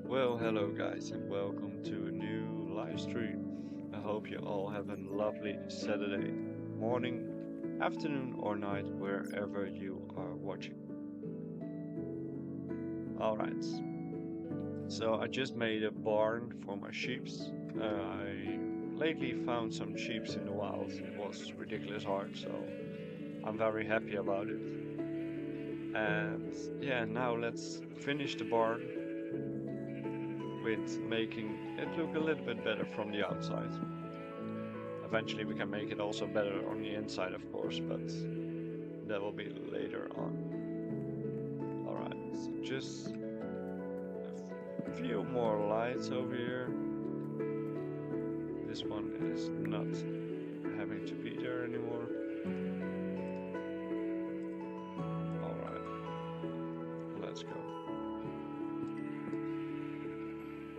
Well, hello guys, and welcome to a new live stream. I hope you all have a lovely Saturday morning, afternoon, or night, wherever you are watching. Alright, so I just made a barn for my sheeps. I lately found some sheeps in the wild. It was ridiculous hard, so I'm very happy about it. And yeah, now let's finish the barn with making it look a little bit better from the outside. Eventually we can make it also better on the inside, of course, but that will be later on. Alright, so just a few more lights over here. This one is not having to be there anymore. Alright, let's go.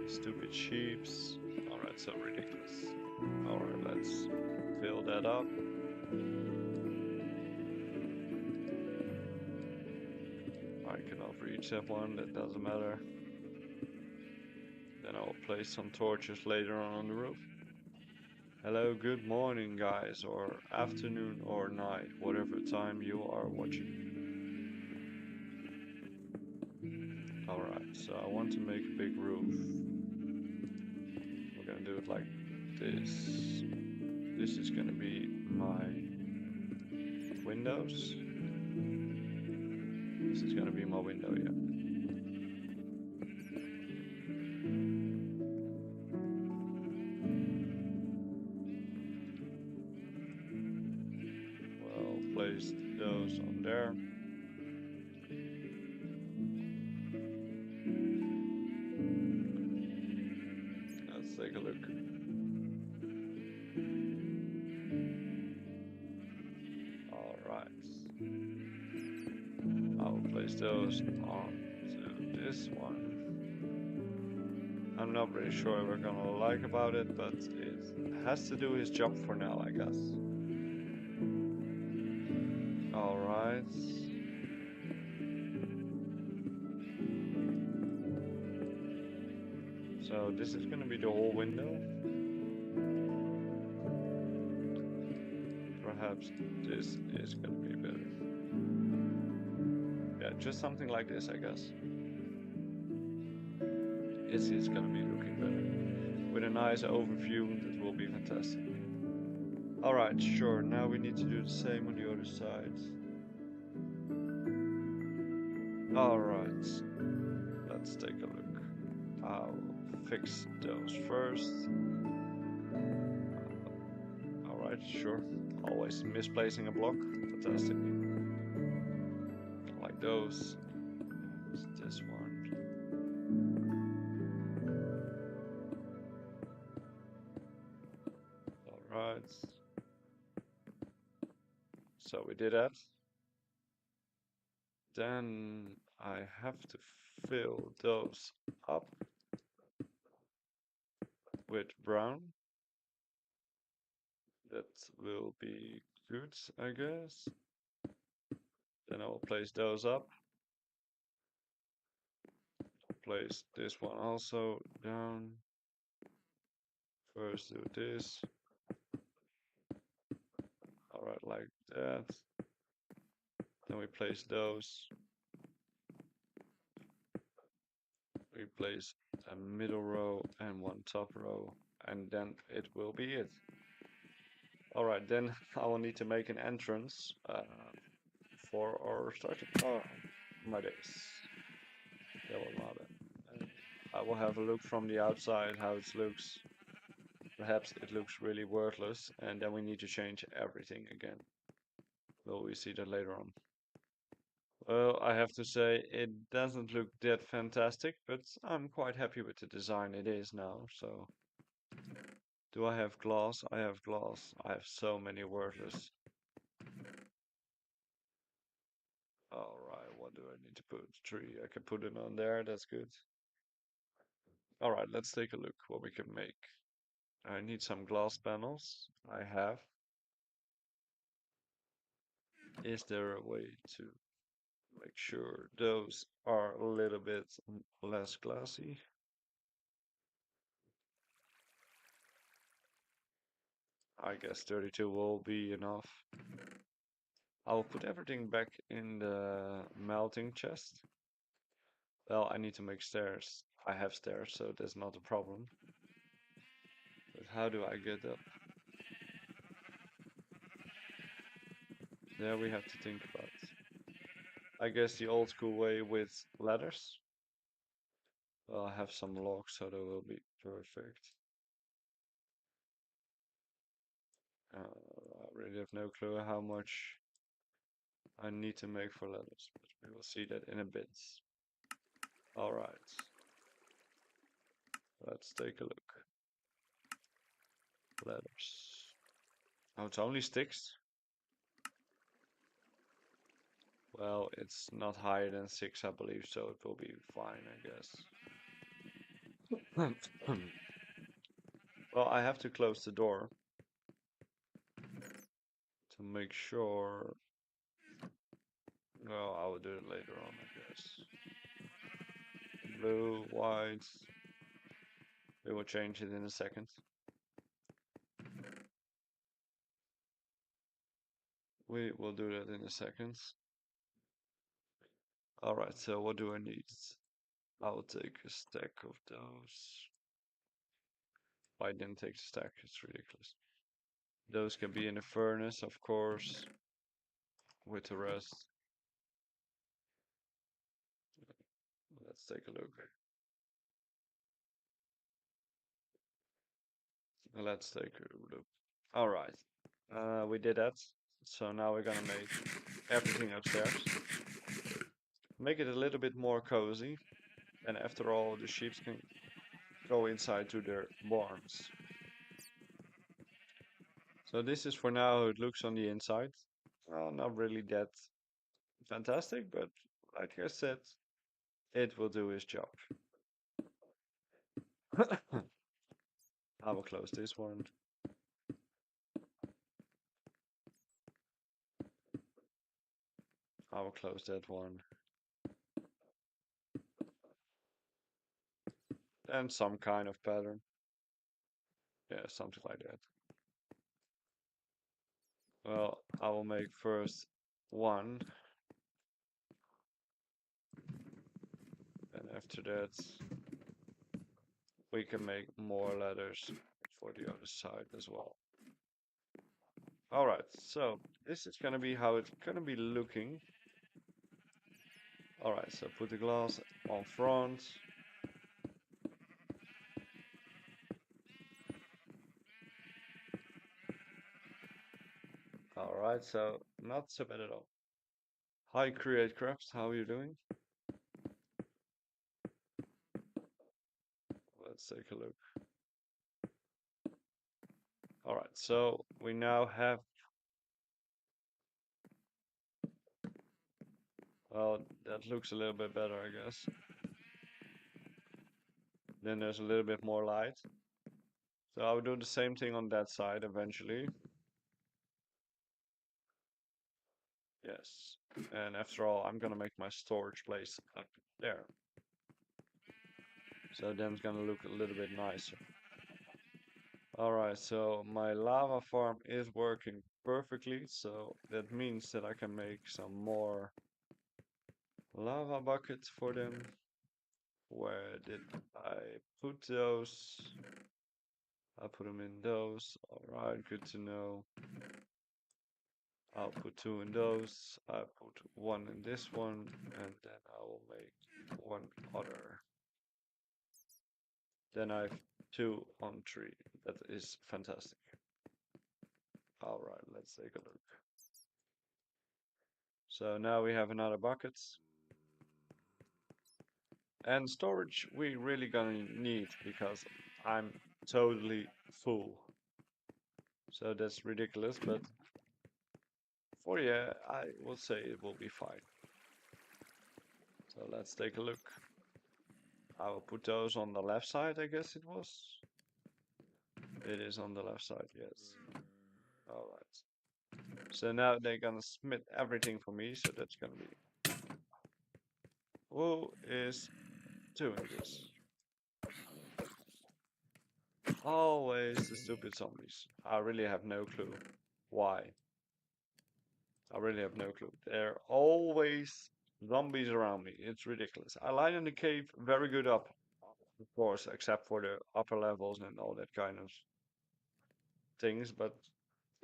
Stupid sheeps. Alright, so ridiculous. Alright, let's fill that up. I cannot reach that one, that doesn't matter. Then I'll place some torches later on the roof. Hello, good morning, guys, or afternoon or night, whatever time you are watching. Alright, so I want to make a big roof. We're gonna do it like this. This is gonna be my windows. This is gonna be my window, yeah. Well, place those on there. Let's take a look. Alright. I'll place those on to this one. I'm not really sure we're gonna like about it, but it has to do his job for now, I guess. Alright. So this is gonna be the whole window. Perhaps this is gonna be better. Yeah, just something like this, I guess. It's gonna be looking better. With a nice overview, that will be fantastic. Alright, sure, now we need to do the same on the other side. Alright, let's take a look. I'll fix those first. Alright, sure. Always misplacing a block. Fantastic. Like those. This one. Alright. So we did that. Then I have to fill those up with brown. That will be good, I guess. Then I will place those up. Place this one also down. First do this. Alright, like that. Then we place those. We place a middle row and one top row, and then it will be it. Alright, then I will need to make an entrance for our starting. Oh, my days. That will matter. I will have a look from the outside how it looks. Perhaps it looks really worthless, and then we need to change everything again. Will we see that later on? Well, I have to say it doesn't look that fantastic, but I'm quite happy with the design it is now. So, do I have glass? I have glass. I have so many worthless. Alright, what do I need to put? Tree. I can put it on there. That's good. Alright, let's take a look what we can make. I need some glass panels. I have. Is there a way to make sure those are a little bit less glassy? I guess 32 will be enough. I'll put everything back in the melting chest. Well, I need to make stairs. I have stairs, so that's not a problem. But how do I get up? There we have to think about. I guess the old school way with ladders. Well, I have some logs, so that will be perfect. I really have no clue how much I need to make for ladders, but we will see that in a bit. Alright, let's take a look. Ladders. Oh, it's only sticks? Well, it's not higher than 6, I believe, so it will be fine, I guess. Well, I have to close the door to make sure. Well, I will do it later on, I guess. Blue, white. We will change it in a second. We will do that in a second. Alright, so what do I need? I will take a stack of those. I didn't take the stack, it's ridiculous. Those can be in the furnace, of course, with the rest. Let's take a look. Let's take a look. Alright, we did that. So now we're gonna make everything upstairs. Make it a little bit more cozy. And after all, the sheep can go inside to their barns. So this is for now how it looks on the inside. Not really that fantastic, but like I said, it will do its job. I will close this one. I will close that one. And some kind of pattern. Yeah, something like that. Well, I will make first one. And after that, we can make more ladders for the other side as well. Alright, so this is gonna be how it's gonna be looking. Alright, so put the glass on front. Alright, so not so bad at all. Hi Create Crafts, how are you doing? Let's take a look. Alright, so we now have, well, that looks a little bit better, I guess. Then there's a little bit more light. So I'll do the same thing on that side eventually. Yes. And after all, I'm gonna make my storage place up there. So then it's gonna look a little bit nicer. Alright, so my lava farm is working perfectly, so that means that I can make some more lava buckets for them. Where did I put those? I put them in those. Alright, good to know. I'll put 2 in those. I put 1 in this one, and then I will make 1 other. Then I have 2 on 3. That is fantastic. Alright, let's take a look. So now we have another bucket. And storage we really gonna need because I'm totally full. So that's ridiculous, but for yeah, I will say it will be fine. So let's take a look. I will put those on the left side, I guess it was. It is on the left side, yes. Alright. So now they're gonna smith everything for me, so that's gonna be... Who is doing this? always the stupid zombies. I really have no clue why. I really have no clue. There are always zombies around me. It's ridiculous. I lie in the cave very good up, of course, except for the upper levels and all that kind of things. But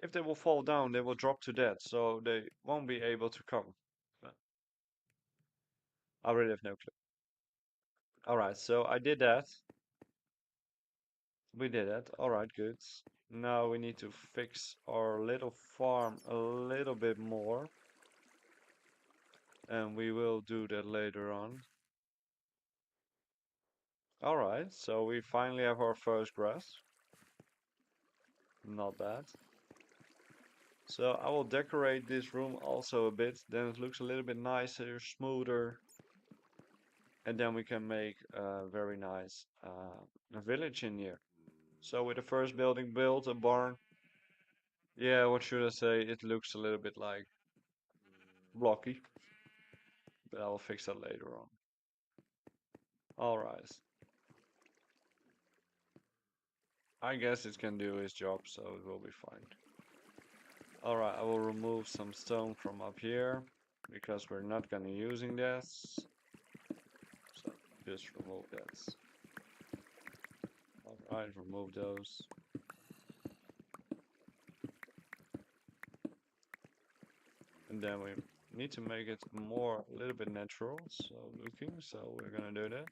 if they will fall down, they will drop to death, so they won't be able to come. But I really have no clue. All right, so I did that. We did it. All right, good. Now we need to fix our little farm a little bit more, and we will do that later on. All right, so we finally have our first grass. Not bad. So I will decorate this room also a bit, then it looks a little bit nicer, smoother, and then we can make a very nice a village in here. So with the first building built, a barn, yeah, what should I say? It looks a little bit like blocky, but I will fix that later on. All right. I guess it can do its job, so it will be fine. All right, I will remove some stone from up here because we're not gonna using this. So just remove that. All right, remove those. And then we need to make it more, a little bit natural, so looking, so we're gonna do that.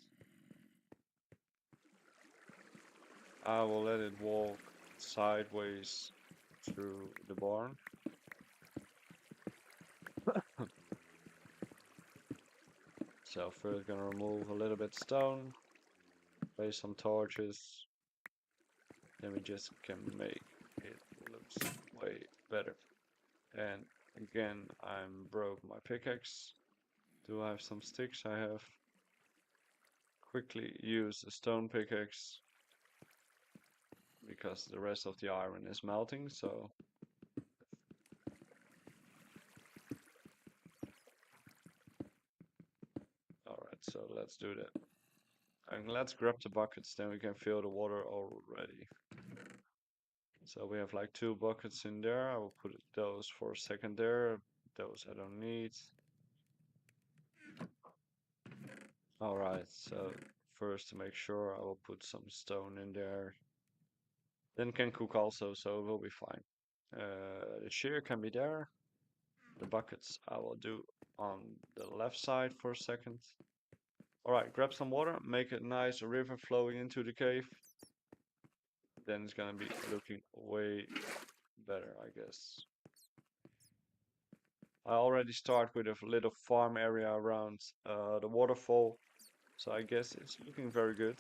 I will let it walk sideways through the barn. So first gonna remove a little bit stone, place some torches, then we just can make it looks way better. And again, I'm broke my pickaxe. Do I have some sticks? I have. Quickly use a stone pickaxe because the rest of the iron is melting, so alright, so let's do that. And let's grab the buckets, then we can fill the water already. So we have like 2 buckets in there. I will put those for a second there. Those I don't need. Alright, so first to make sure I will put some stone in there. Then can cook also, so it will be fine. The shear can be there. The buckets I will do on the left side for a second. Alright, grab some water, make a nice river flowing into the cave. Then it's gonna be looking way better, I guess. I already start with a little farm area around the waterfall, so I guess it's looking very good.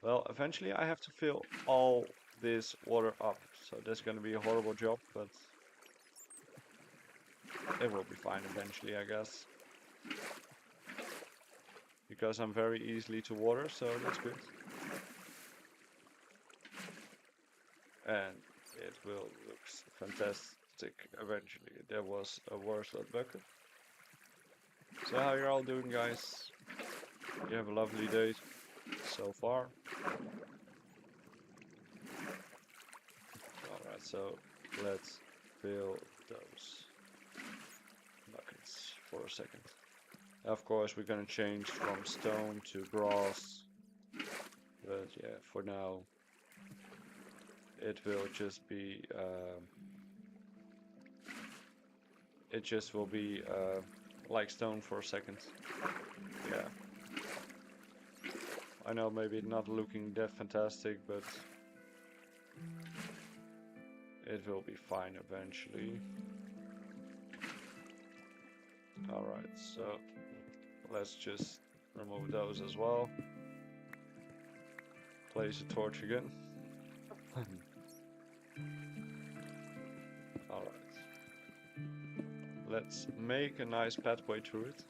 Well, eventually I have to fill all this water up, so that's gonna be a horrible job, but it will be fine eventually, I guess. Because I'm very easily to water, so that's good. And it will look fantastic eventually. There was a worsted bucket. So how you're all doing, guys? You have a lovely day so far. Alright, so let's fill those buckets for a second. Of course, we're gonna change from stone to grass, but yeah, for now it will just be it just will be like stone for a second. Yeah, I know maybe not looking that fantastic, but it will be fine eventually. Alright, so let's just remove those as well. Place a torch again. Alright. Let's make a nice pathway through it.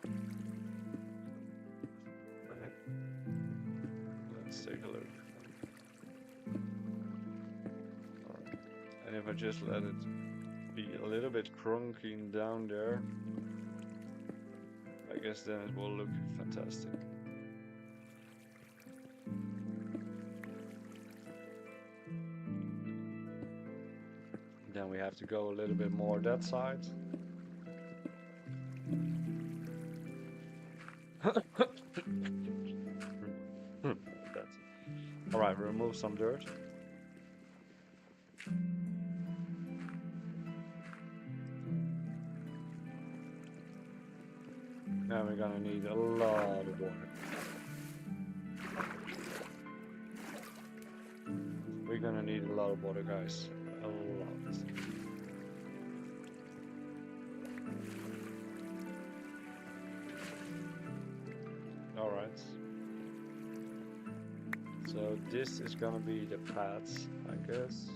Let's take a look. Alright. And if I just let it be a little bit crunking down there, I guess then it will look fantastic. Then we have to go a little bit more that side. Alright, remove some dirt. Now we're gonna need a lot of water. We're gonna need a lot of water, guys. A lot. Alright. So this is gonna be the paths, I guess.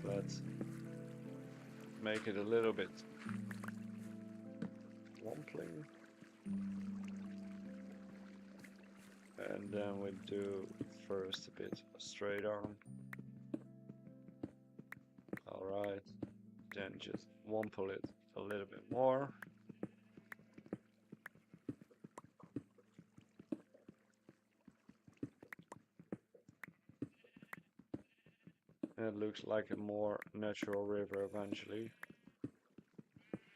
Let's make it a little bit wobbly. And then we do first a bit straight arm. Alright. Then just wumple it a little bit more. And it looks like a more natural river eventually.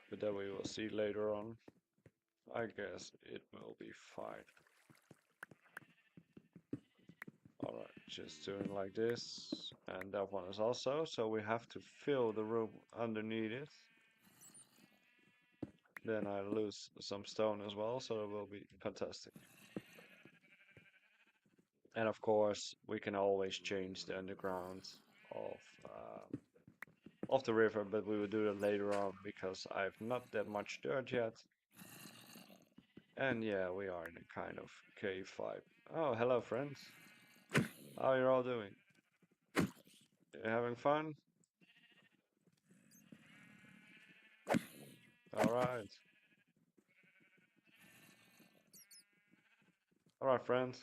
But that we will see later on. I guess it will be fine. Alright, just doing like this. And that one is also. So we have to fill the room underneath it. Then I lose some stone as well, so it will be fantastic. And of course, we can always change the underground of the river, but we will do that later on because I have not that much dirt yet. And yeah, we are in a kind of cave vibe. Oh, hello friends. How are you all doing? You having fun? Alright. Alright, friends.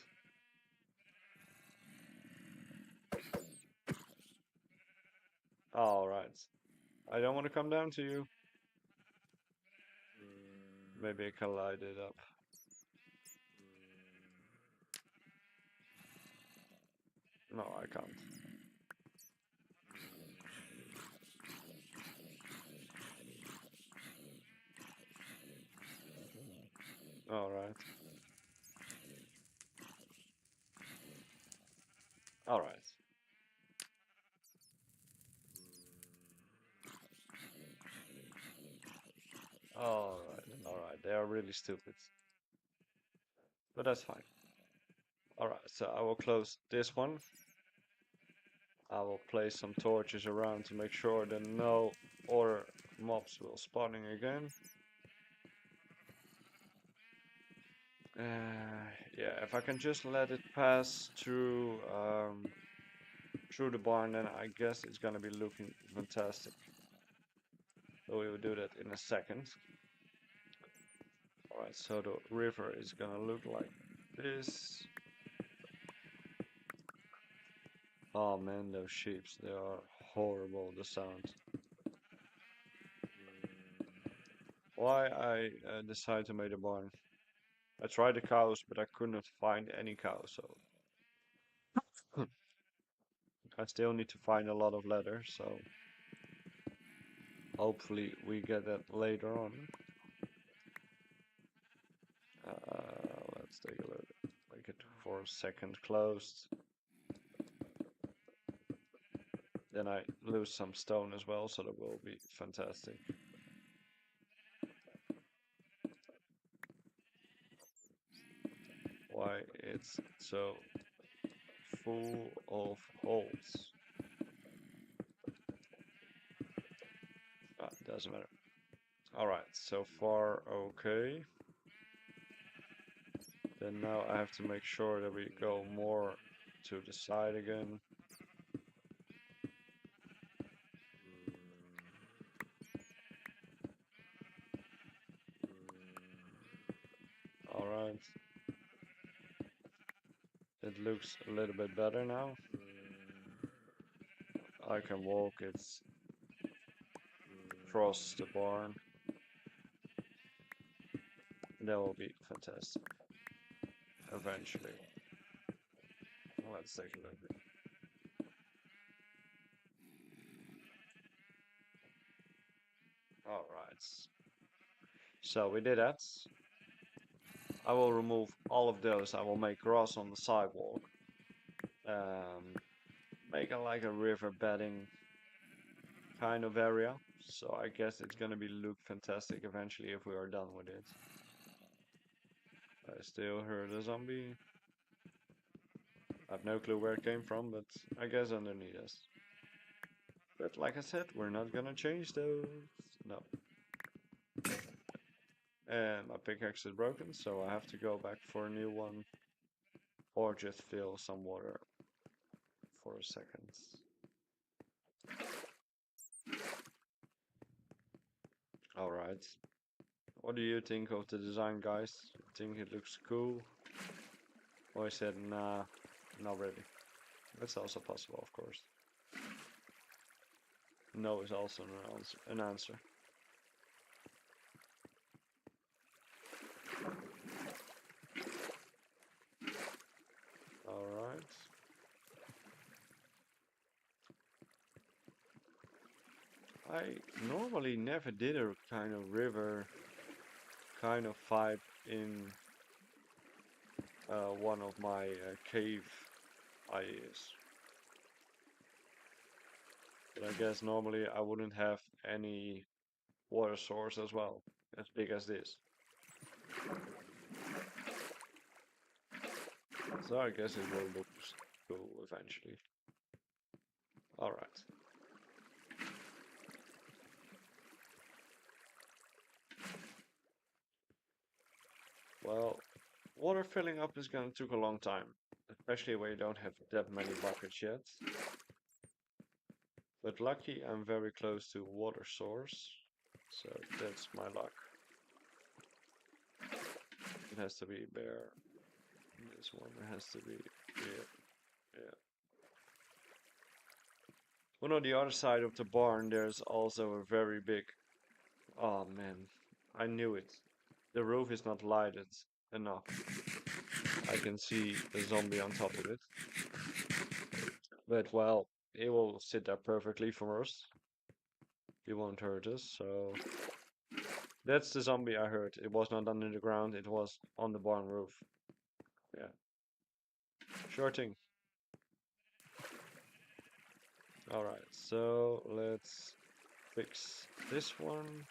Alright. I don't want to come down to you. Maybe I can light it up. No, I can't. Alright. Alright. Alright. They are really stupid. But that's fine. Alright, so I will close this one. I will place some torches around to make sure that no other mobs will spawning again. Yeah, if I can just let it pass through the barn, then I guess it's gonna be looking fantastic. So we will do that in a second. Alright, so the river is gonna look like this. Oh man, those sheep, they are horrible, the sound. Why I decided to make a barn. I tried the cows, but I could not find any cows, so I still need to find a lot of leather, so hopefully we get that later on. Let's take a look. Make it for a second closed. Then I lose some stone as well, so that will be fantastic. Why it's so full of holes. Doesn't matter. Alright, so far okay. Then now I have to make sure that we go more to the side again. Alright. It looks a little bit better now. I can walk it across the barn. That will be fantastic. Eventually. Let's take a look. All right. So we did that. I will remove all of those. I will make grass on the sidewalk. Um, make it like a river bedding kind of area. So I guess it's gonna be look fantastic eventually if we are done with it. I still heard a zombie. I have no clue where it came from, but I guess underneath us. But like I said, we're not gonna change those. No. And my pickaxe is broken, so I have to go back for a new one. Or just fill some water for a second. Alright. What do you think of the design, guys? Think it looks cool? Or I said, nah, not really. That's also possible, of course. No is also an answer. Alright. I normally never did a kind of river kind of vibe in one of my cave ideas. But I guess normally I wouldn't have any water source as well, as big as this. So I guess it will look cool eventually. Alright. Well, water filling up is gonna take a long time, especially when you don't have that many buckets yet. But lucky I'm very close to water source, so that's my luck. It has to be bare. This one has to be here. Yeah. Well, on the other side of the barn, there's also a very big. Oh man, I knew it. The roof is not lighted enough. I can see the zombie on top of it. But well, it will sit there perfectly for us. He won't hurt us, so that's the zombie I heard. It was not under the ground, it was on the barn roof. Yeah. Sure thing. Alright, so let's fix this one.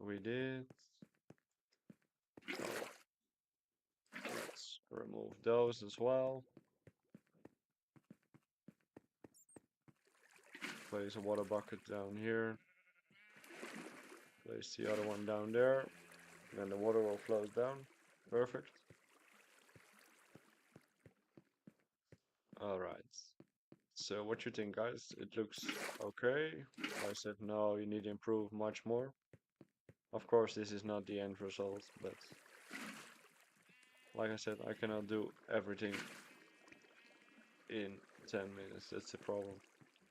We did. Oh, let's remove those as well. Place a water bucket down here. Place the other one down there. And the water will flow down. Perfect. Alright. So what you think, guys? It looks okay. I said no, you need to improve much more. Of course, this is not the end result, but like I said, I cannot do everything in 10 minutes. That's the problem.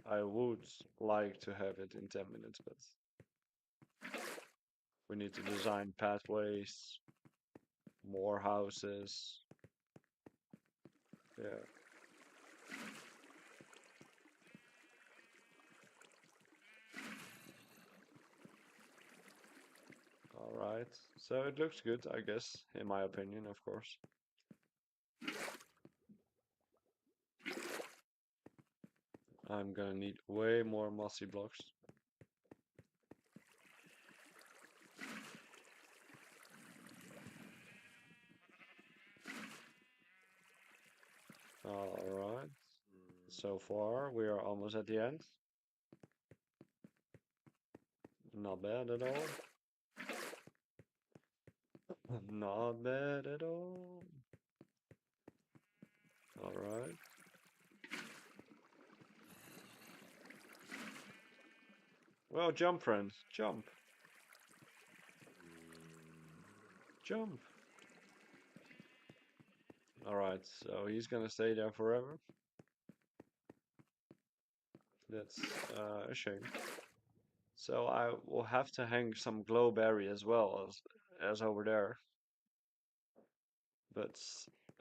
I would like to have it in 10 minutes, but we need to design pathways, more houses. Yeah. Alright. So it looks good, I guess, in my opinion, of course. I'm gonna need way more mossy blocks. Alright. So far, we are almost at the end. Not bad at all. Not bad at all. Alright. Well, jump, friend. Jump. Jump. Alright, so he's gonna stay there forever. That's a shame. So I will have to hang some glowberry as well as over there. but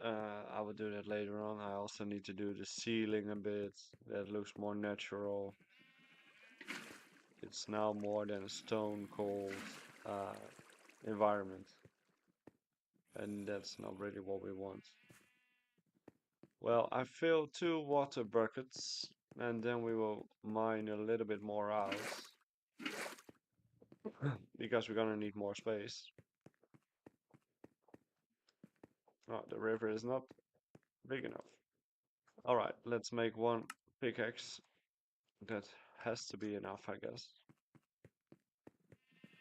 I will do that later on. I also need to do the ceiling a bit. That looks more natural. It's now more than a stone cold uh, environment, and that's not really what we want. Well, I filled 2 water buckets, and then we will mine a little bit more out because we're gonna need more space. Oh, the river is not big enough. All right, let's make 1 pickaxe. That has to be enough, I guess,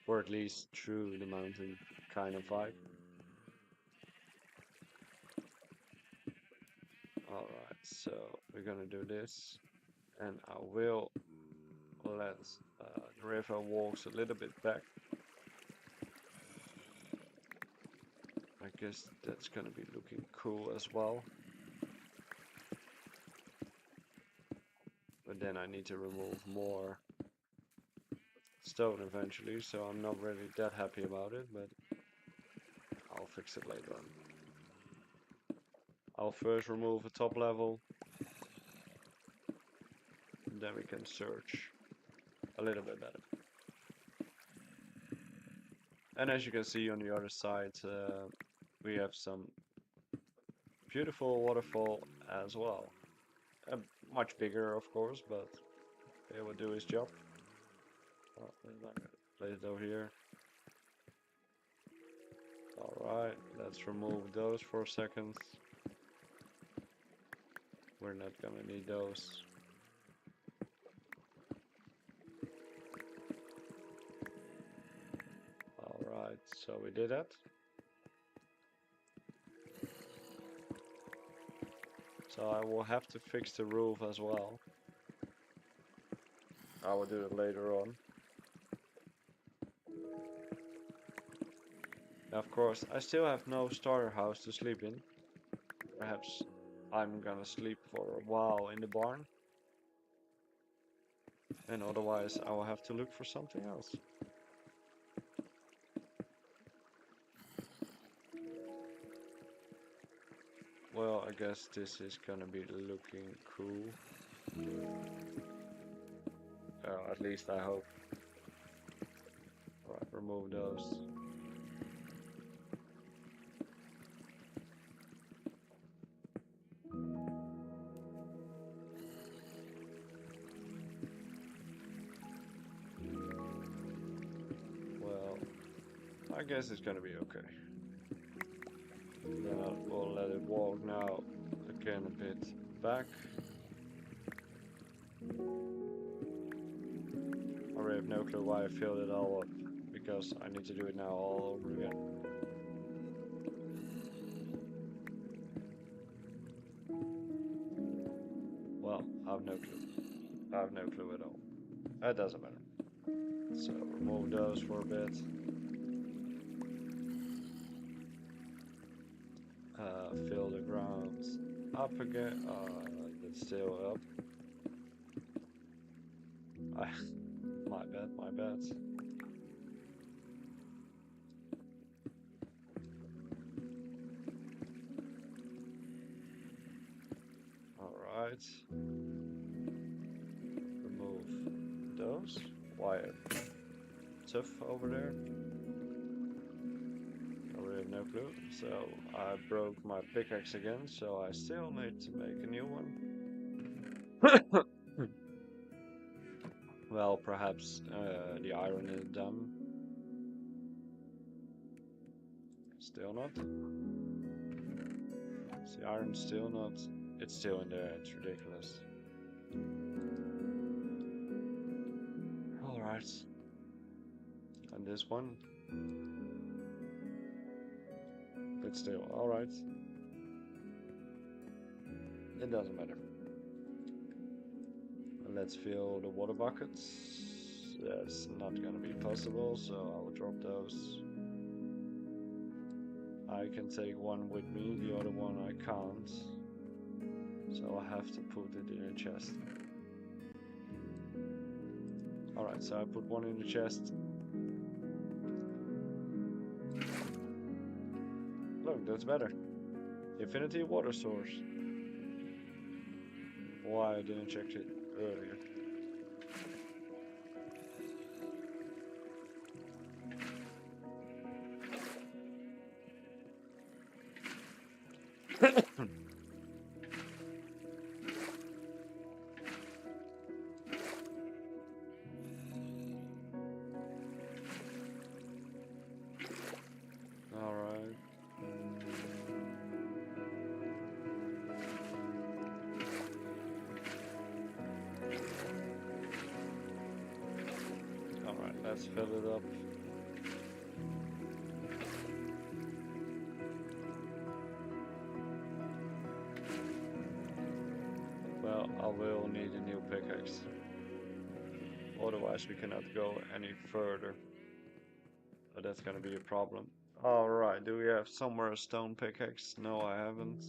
or at least through the mountain kind of vibe. All right, so we're gonna do this, and I will let the river walks a little bit back. I guess that's gonna be looking cool as well. But then I need to remove more stone eventually, so I'm not really that happy about it, but I'll fix it later on. I'll first remove a top level, and then we can search a little bit better. And as you can see on the other side, we have some beautiful waterfall as well. Much bigger, of course, but it will do his job. Oh, place it over here. Alright, let's remove those for a second. We're not gonna need those. Alright, so we did that. So I will have to fix the roof as well. I will do it later on. Now, of course, I still have no starter house to sleep in. Perhaps I'm gonna sleep for a while in the barn. And otherwise I will have to look for something else. Well, I guess this is gonna be looking cool. At least I hope. Right, remove those. Well, I guess it's gonna be okay. Then we'll let it walk now again a bit back. I really have no clue why I filled it all up, because I need to do it now all over again. Well, I have no clue. I have no clue at all. That doesn't matter. So remove those for a bit. Fill the ground up again. It's still up. My bad, my bad. Alright. Remove those. Wire. Tough over there. I really have no clue. So I broke my pickaxe again, so I still need to make a new one. Well, perhaps the iron is done. Still not. Is the iron still not? It's still in there, it's ridiculous. Alright. And this one. It's still alright. It doesn't matter. Let's fill the water buckets. That's not gonna be possible, so I will drop those. I can take one with me, the other one I can't. So I have to put it in a chest. Alright, so I put one in the chest. Look, that's better. Infinity water source. Why I didn't check it earlier. Alright. Alright, let's fill it up. Well, I will need a new pickaxe. Otherwise we cannot go any further. But that's gonna be a problem. Alright, do we have somewhere a stone pickaxe? No, I haven't.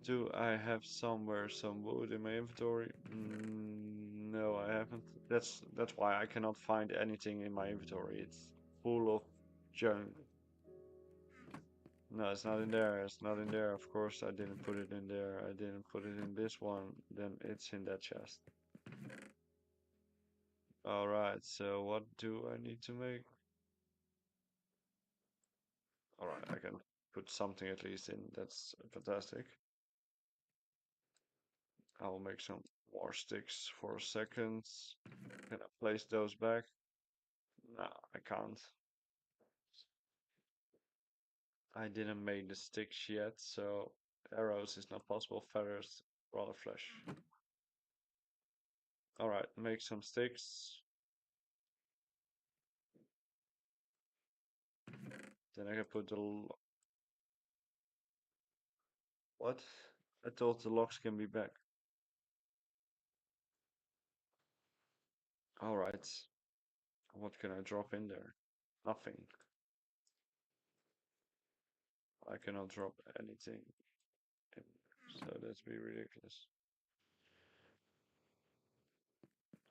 Do I have somewhere some wood in my inventory? No, I haven't. That's why I cannot find anything in my inventory. It's full of junk. No, it's not in there. It's not in there. Of course, I didn't put it in there. I didn't put it in this one. Then it's in that chest. Alright, so what do I need to make? Alright, I can put something at least in. That's fantastic. I will make some more sticks for a second. Can I place those back? No, I can't. I didn't make the sticks yet, so arrows is not possible. Feathers, rather flesh. Alright, make some sticks. Then I can put the... What? I thought the logs can be back. Alright. What can I drop in there? Nothing. I cannot drop anything in there, so that's be ridiculous.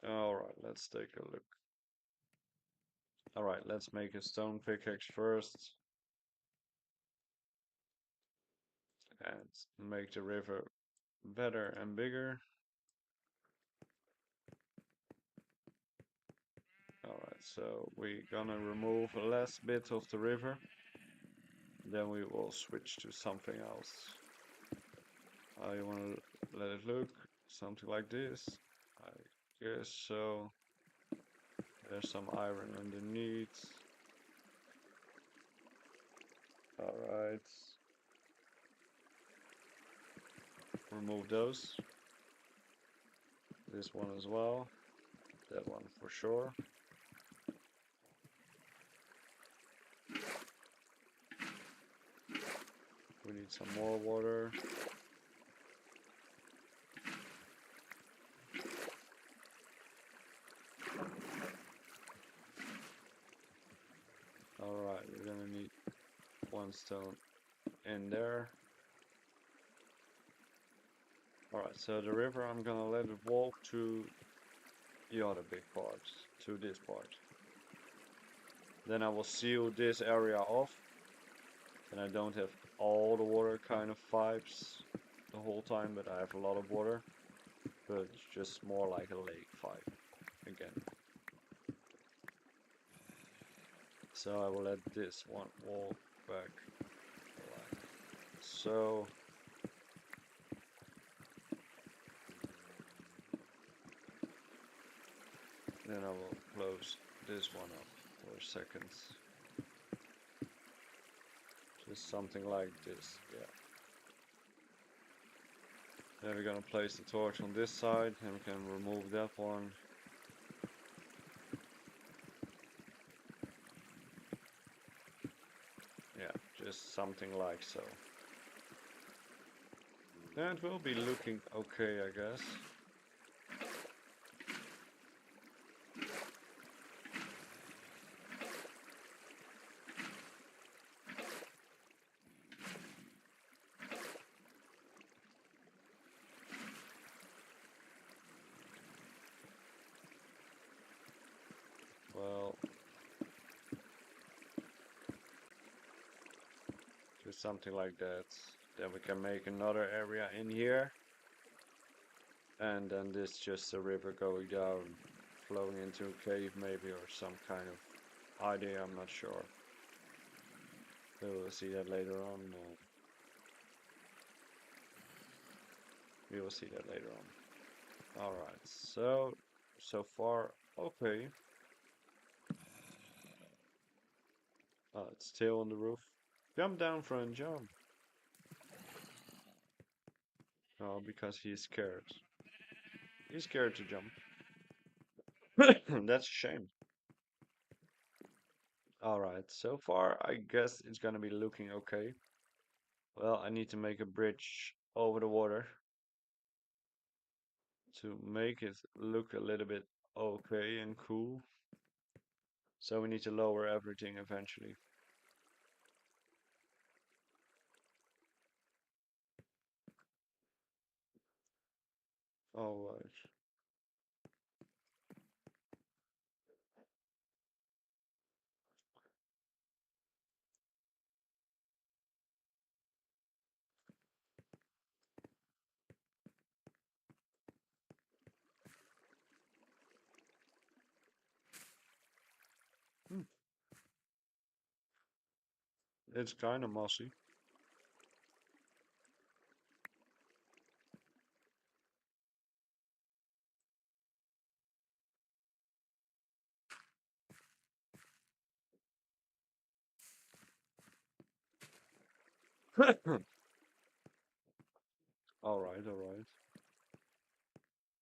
Alright, let's take a look. Alright, let's make a stone pickaxe first. And make the river better and bigger. Alright, so we're gonna remove a last bit of the river. Then we will switch to something else. How you wanna let it look? Something like this. I guess so. There's some iron underneath. Alright. Remove those. This one as well. That one for sure. We need some more water. Alright, we're gonna need one stone in there. Alright, so the river I'm gonna let it walk to the other big part, to this part. Then I will seal this area off. And I don't have all the water kind of vibes the whole time, but I have a lot of water. But it's just more like a lake vibe again. So I will let this one walk back like so. Then I will close this one up for a second. Just something like this, yeah. Then we're gonna place the torch on this side and we can remove that one. Yeah, just something like so. That will be looking okay, I guess. Well, something like that. Then we can make another area in here. And then this just a river going down, flowing into a cave maybe, or some kind of idea, I'm not sure. We'll see that later on. We will see that later on. Alright, so far, okay. Oh, it's still on the roof. Jump down, friend, jump. Oh, because he's scared. He's scared to jump. That's a shame. Alright, so far I guess it's gonna be looking okay. Well, I need to make a bridge over the water to make it look a little bit okay and cool. So we need to lower everything eventually. Alright. Hmm. It's kind of mossy. Alright, alright.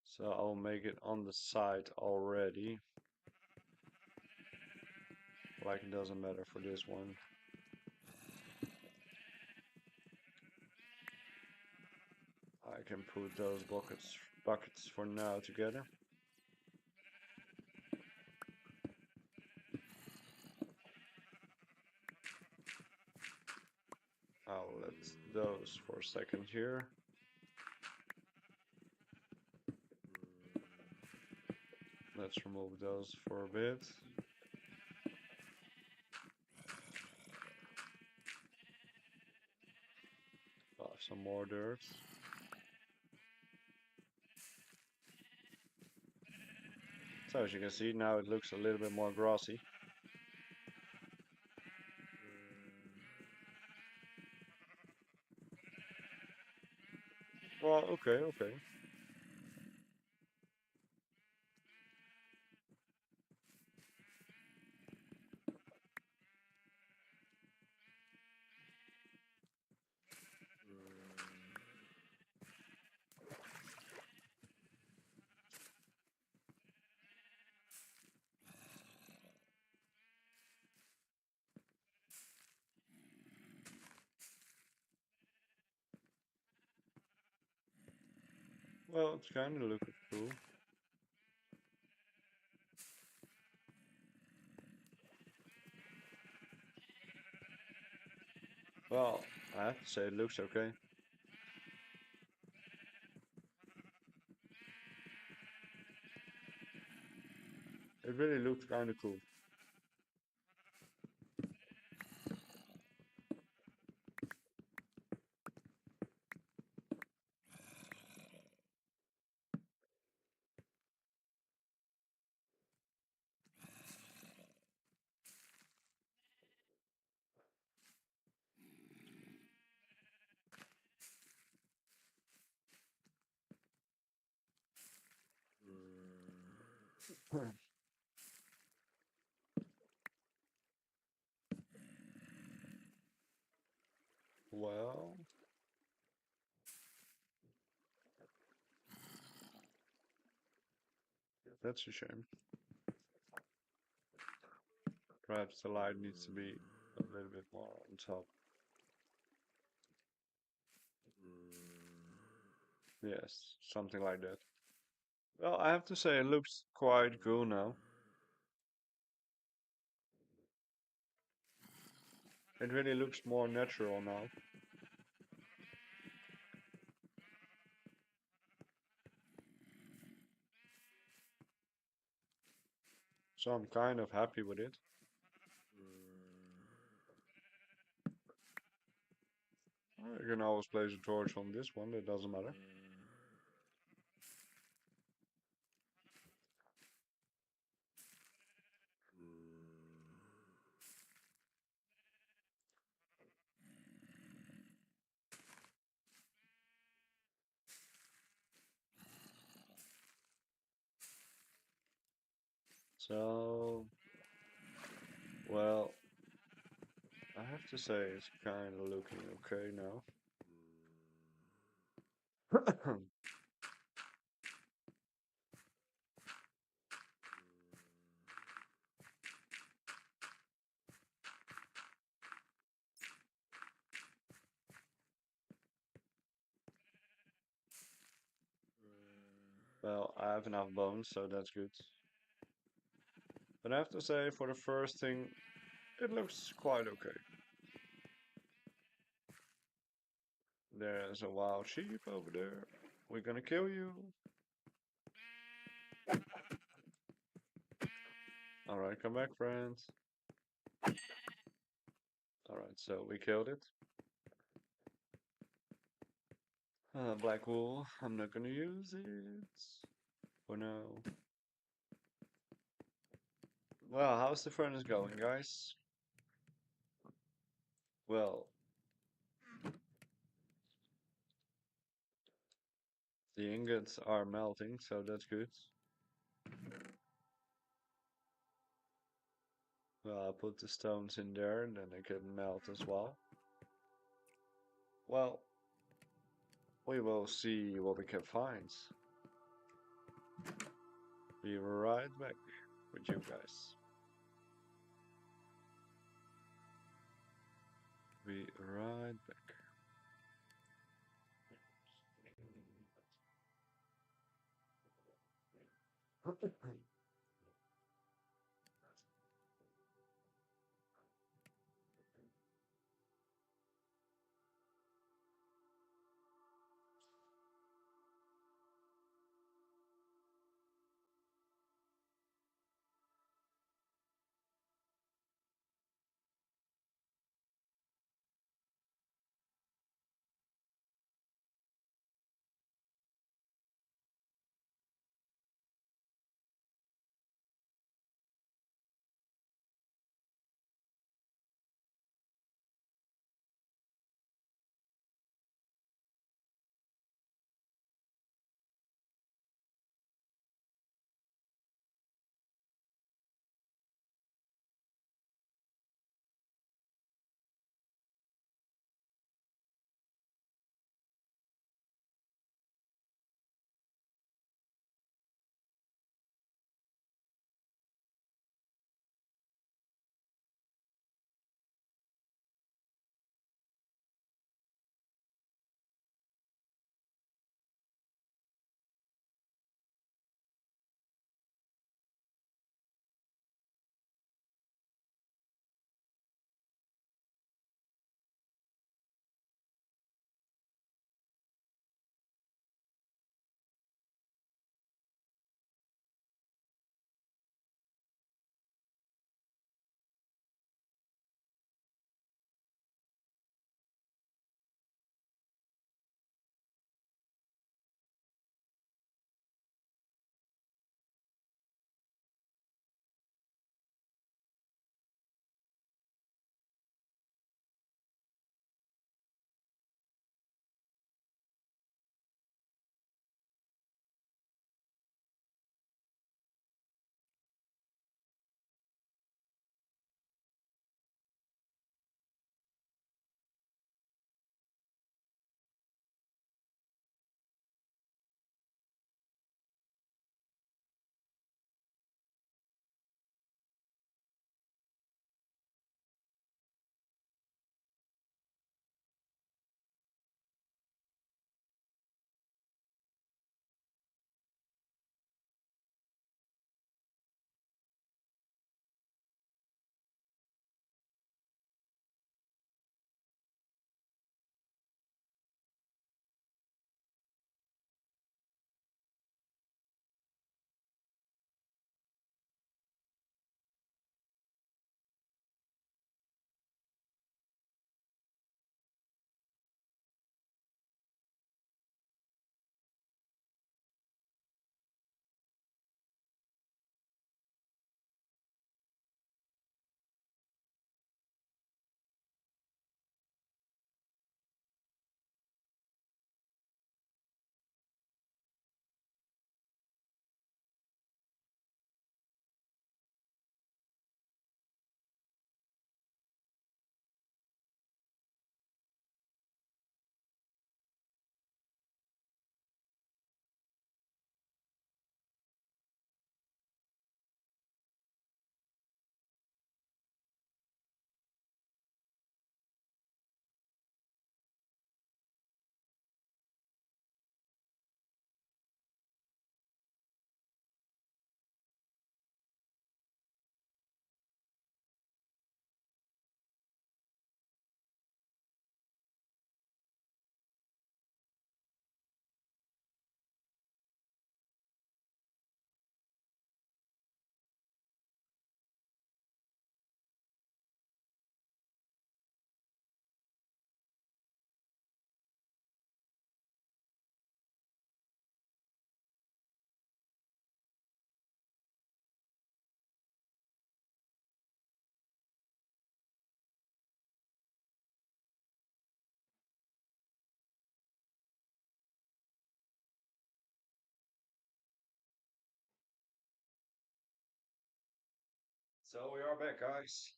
So I'll make it on the side already. Like it doesn't matter for this one. I can put those buckets for now together. I'll let those for a second here. Let's remove those for a bit. Some more dirt. So as you can see, now it looks a little bit more grassy. Well, okay, okay. Well, it's kind of looking cool. Well, I have to say it looks okay. It really looks kind of cool. Well, that's a shame. Perhaps the light needs to be a little bit more on top. Yes, something like that. Well, I have to say it looks quite cool now. It really looks more natural now. So I'm kind of happy with it. You can always place a torch on this one, it doesn't matter. So, well, I have to say it's kind of looking okay now. Well, I have enough bones, so that's good. But I have to say, for the first thing, it looks quite okay. There's a wild sheep over there. We're gonna kill you. Alright, come back, friends. Alright, so we killed it. Black wool, I'm not gonna use it for now. Well, how's the furnace going, guys? Well, the ingots are melting, so that's good. Well, I'll put the stones in there and then they can melt as well. Well, we will see what we can find. Be right back with you guys. Be right back. So we are back, guys.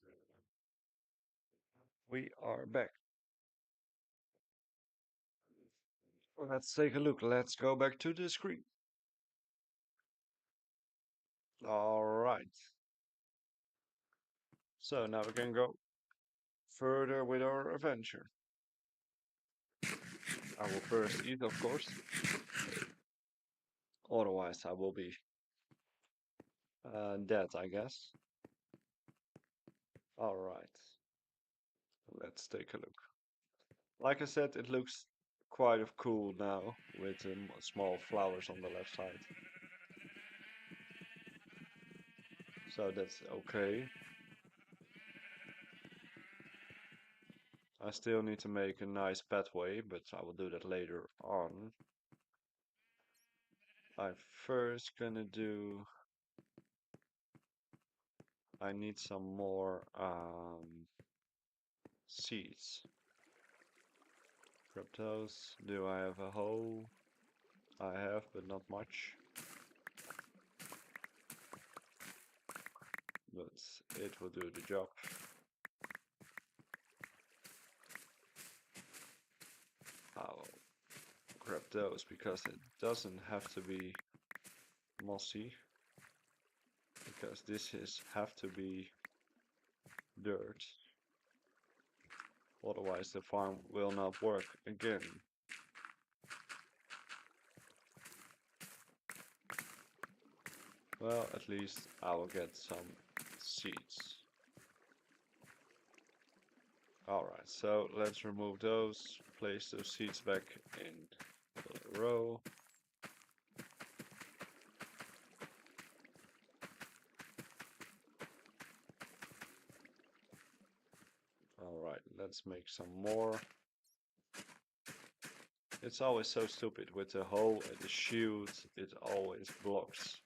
We are back. Let's take a look. Let's go back to the screen. All right. So now we can go further with our adventure. I will first eat, of course. Otherwise, I will be dead, I guess. All right. Let's take a look. Like I said, it looks quite of cool now with small flowers on the left side. So that's okay. I still need to make a nice pathway, but I will do that later on. I'm first gonna do. I need some more seeds. Grab those. Do I have a hoe? I have, but not much. But it will do the job. I'll grab those because it doesn't have to be mossy. Because this is have to be dirt. Otherwise the farm will not work again. Well, at least I will get some seeds. Alright, so let's remove those, place those seeds back in the row. Alright, let's make some more. It's always so stupid with the hole and the shield, it always blocks.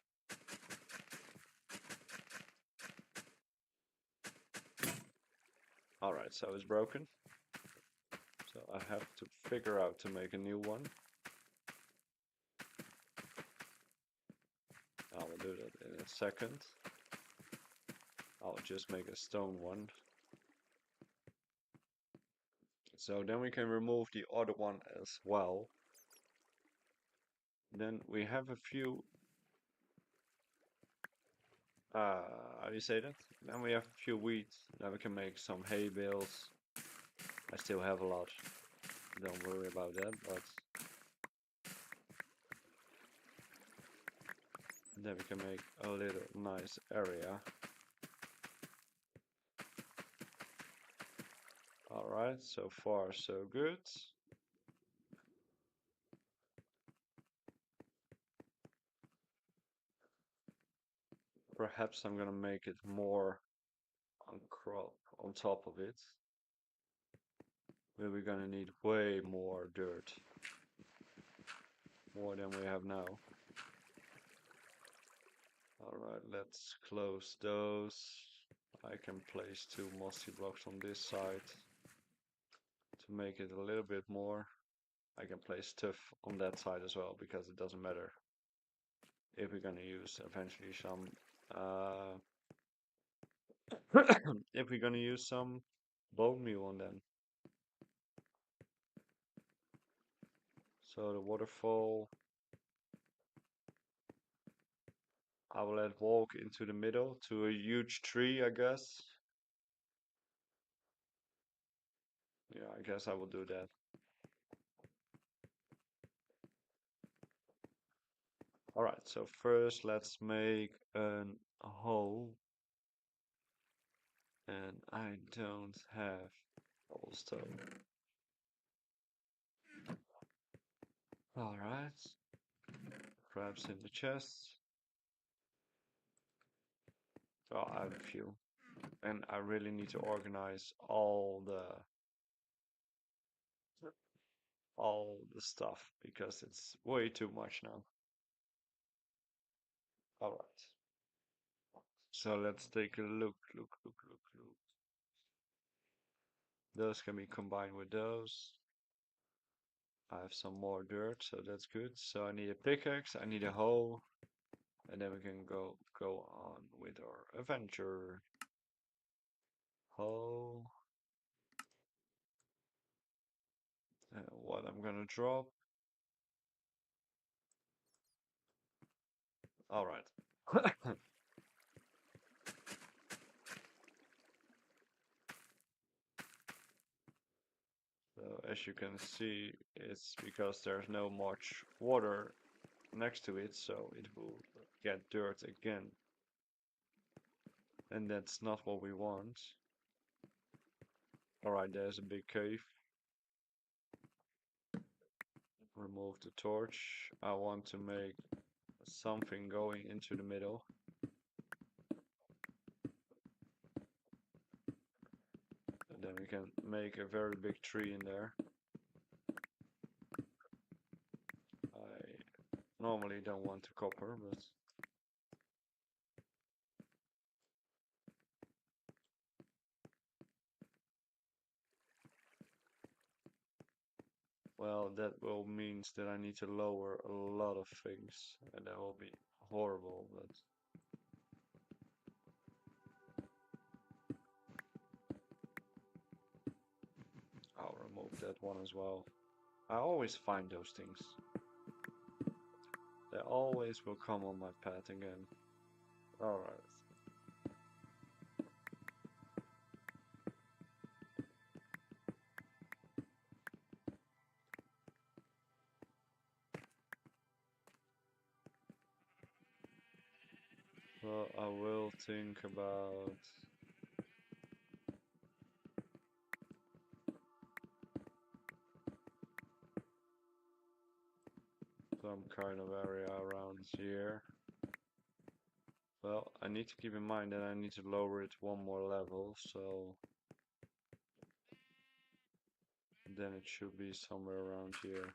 Alright, so it's broken. So I have to figure out to make a new one. I will do that in a second. I'll just make a stone one. So then we can remove the other one as well. Then we have a few, how do you say that? Then we have a few wheat, then we can make some hay bales. I still have a lot, don't worry about that, but then we can make a little nice area. Alright, so far so good. Perhaps I'm gonna make it more on crop on top of it. But we're gonna need way more dirt. More than we have now. Alright, let's close those. I can place 2 mossy blocks on this side to make it a little bit more. I can place stuff on that side as well because it doesn't matter if we're gonna use eventually some if we're gonna use some bone meal on them. So the waterfall, I will let walk into the middle to a huge tree, I guess. Yeah, I guess I will do that. Alright, so first let's make a hole. And I don't have cobblestone. Alright. Perhaps in the chest. Oh, I have a few. And I really need to organize all the stuff because it's way too much now. Alright. So let's take a look. Those can be combined with those. I have some more dirt, so that's good. So I need a pickaxe, I need a hoe. And then we can go on with our adventure. Oh, what I'm gonna drop. All right. So as you can see, it's because there's no much water next to it, so it will get dirt again. And that's not what we want. Alright, there's a big cave. Remove the torch. I want to make something going into the middle. And then we can make a very big tree in there. I normally don't want the copper, but well, that will means that I need to lower a lot of things, and that will be horrible, but I'll remove that one as well. I always find those things. They always will come on my path again. Alright. Well, I will think about some kind of area around here. Well, I need to keep in mind that I need to lower it one more level, so then it should be somewhere around here.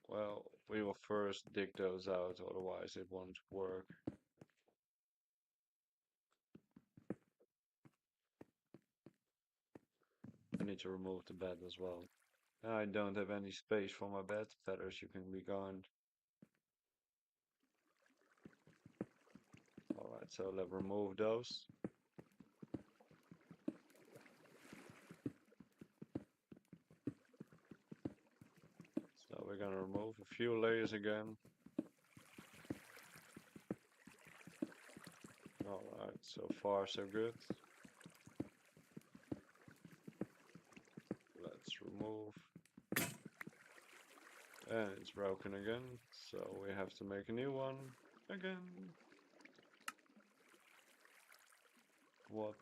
Well, we will first dig those out, otherwise it won't work. I need to remove the bed as well. I don't have any space for my bed. Feathers, you can be gone. Alright, so let's remove those. So we're gonna remove a few layers again. Alright, so far so good. Let's remove. And it's broken again, so we have to make a new one again. What?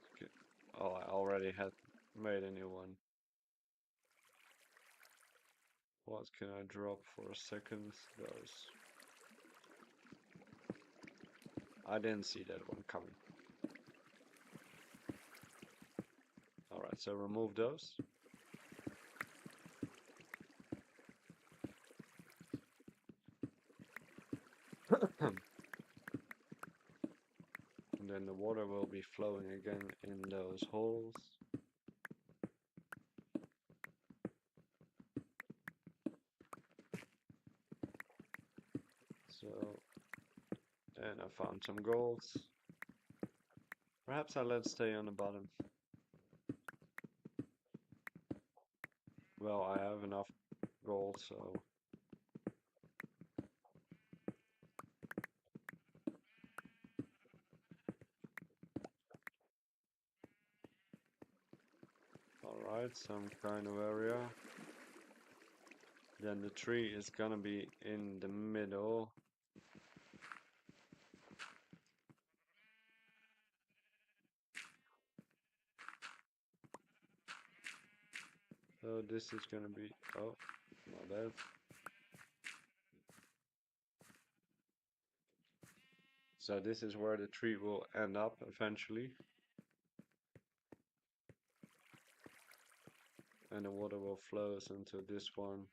Oh, I already had made a new one. What can I drop for a second? Those. I didn't see that one coming. Alright, so remove those. And then the water will be flowing again in those holes. So, and I found some gold. Perhaps I'll let it stay on the bottom. Well, I have enough gold, so alright, some kind of area. Then the tree is gonna be in the middle. So this is gonna be, oh, my bad. So this is where the tree will end up eventually. And the water will flow into this one.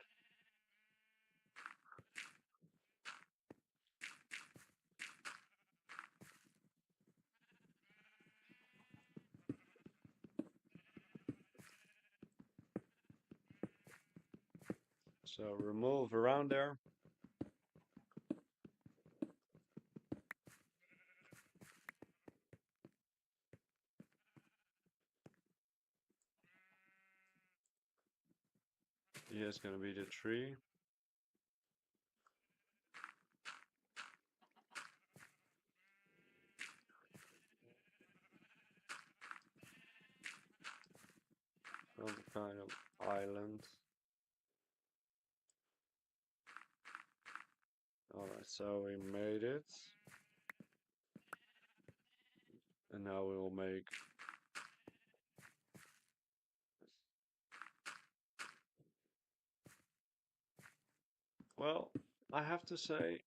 So remove around there. Here's gonna be the tree. Some kind of island. Alright, so we made it. And now we will make well, I have to say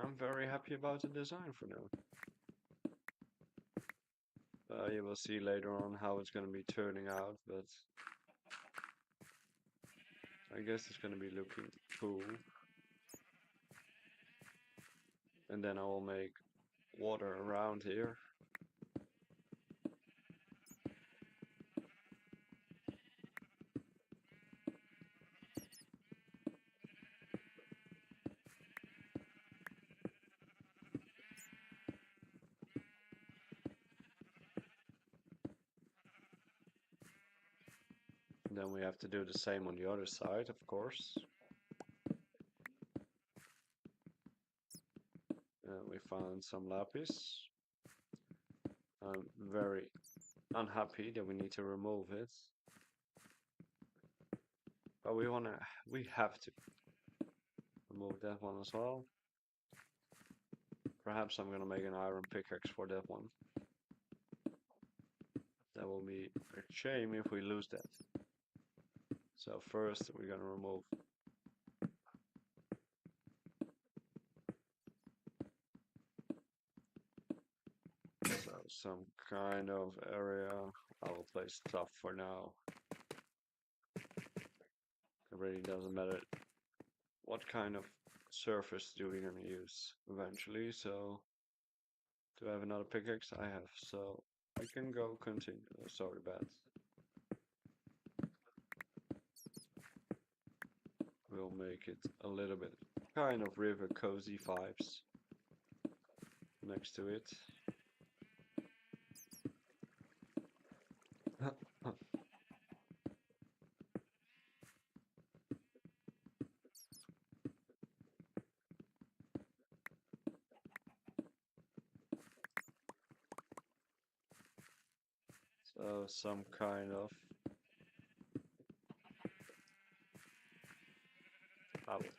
I'm very happy about the design for now. You will see later on how it's going to be turning out, but I guess it's going to be looking cool. And then I will make water around here. And then we have to do the same on the other side, of course. We found some lapis. I'm very unhappy that we need to remove it. But we have to remove that one as well. Perhaps I'm gonna make an iron pickaxe for that one. That will be a shame if we lose that. So first we're gonna remove some kind of area. I will place stuff for now. It really doesn't matter what kind of surface do we gonna use eventually. So do I have another pickaxe? I have, so I can go continue. Oh, sorry, bad. We'll make it a little bit kind of river cozy vibes next to it. So some kind of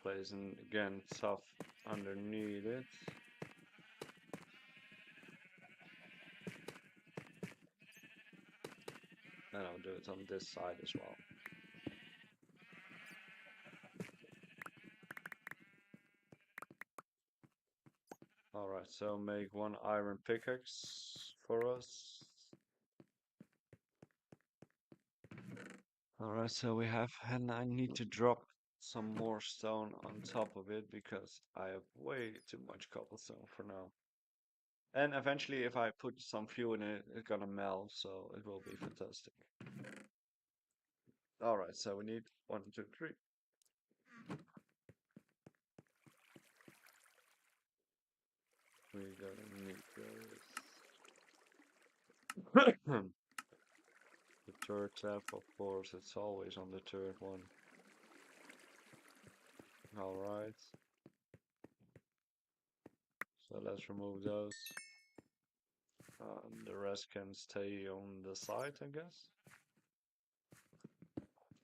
place, and again stuff underneath it. And I'll do it on this side as well. Alright, so make one iron pickaxe for us. Alright, so we have, and I need to drop some more stone on top of it because I have way too much cobblestone for now. And eventually if I put some fuel in it, it's gonna melt, so it will be fantastic. Alright, so we need 1, 2, 3. We're gonna need this. The third tab, of course, it's always on the third one. Alright. So let's remove those. The rest can stay on the side, I guess.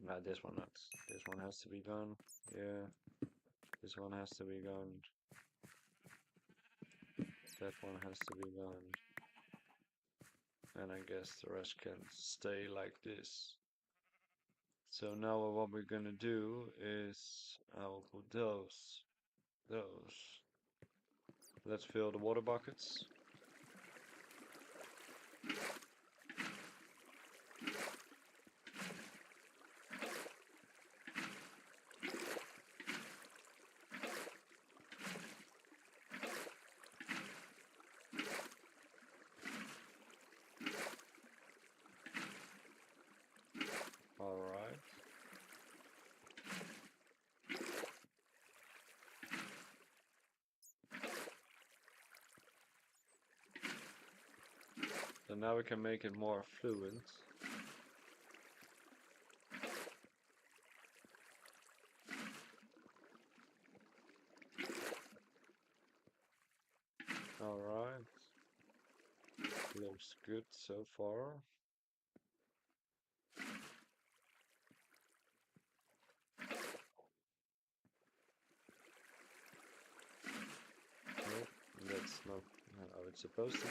Nah, this one not. This one has to be gone. Yeah. This one has to be gone. That one has to be gone. And I guess the rest can stay like this. So now what we're gonna do is I will put those. Let's fill the water buckets. Alright. now we can make it more fluent. Alright. Looks good so far. Nope, that's not how it's supposed to be.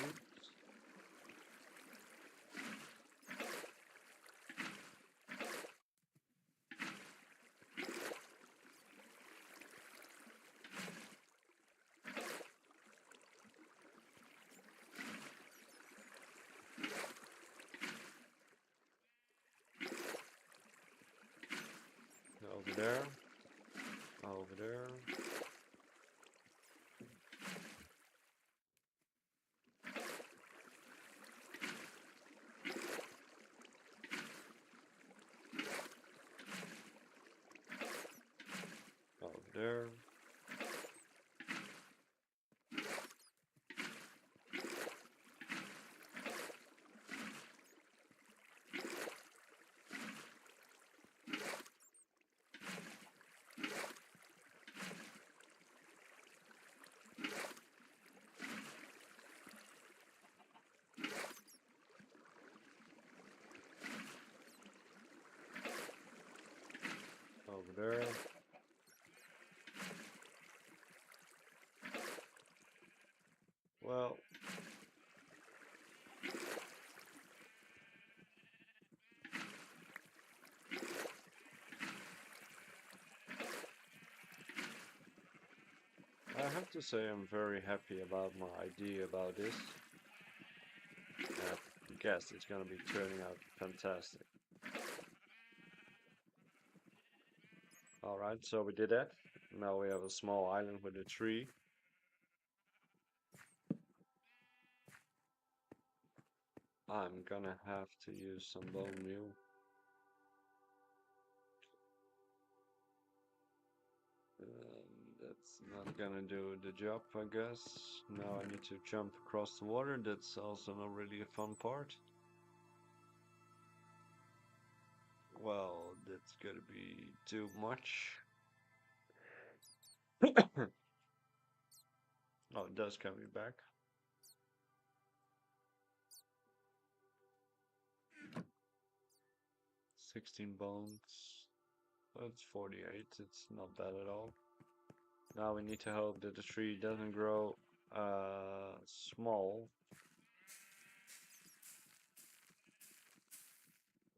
Over there. Over there. Over there. Over there. Well, I have to say I'm very happy about my idea about this. I guess it's gonna be turning out fantastic. Alright, so we did that. Now we have a small island with a tree. I'm gonna have to use some bone meal. That's not gonna do the job, I guess. Now I need to jump across the water. That's also not really a fun part. Well, that's gonna be too much. Oh, it does come back. 16 bones. That's 48. It's not bad at all. Now we need to hope that the tree doesn't grow small.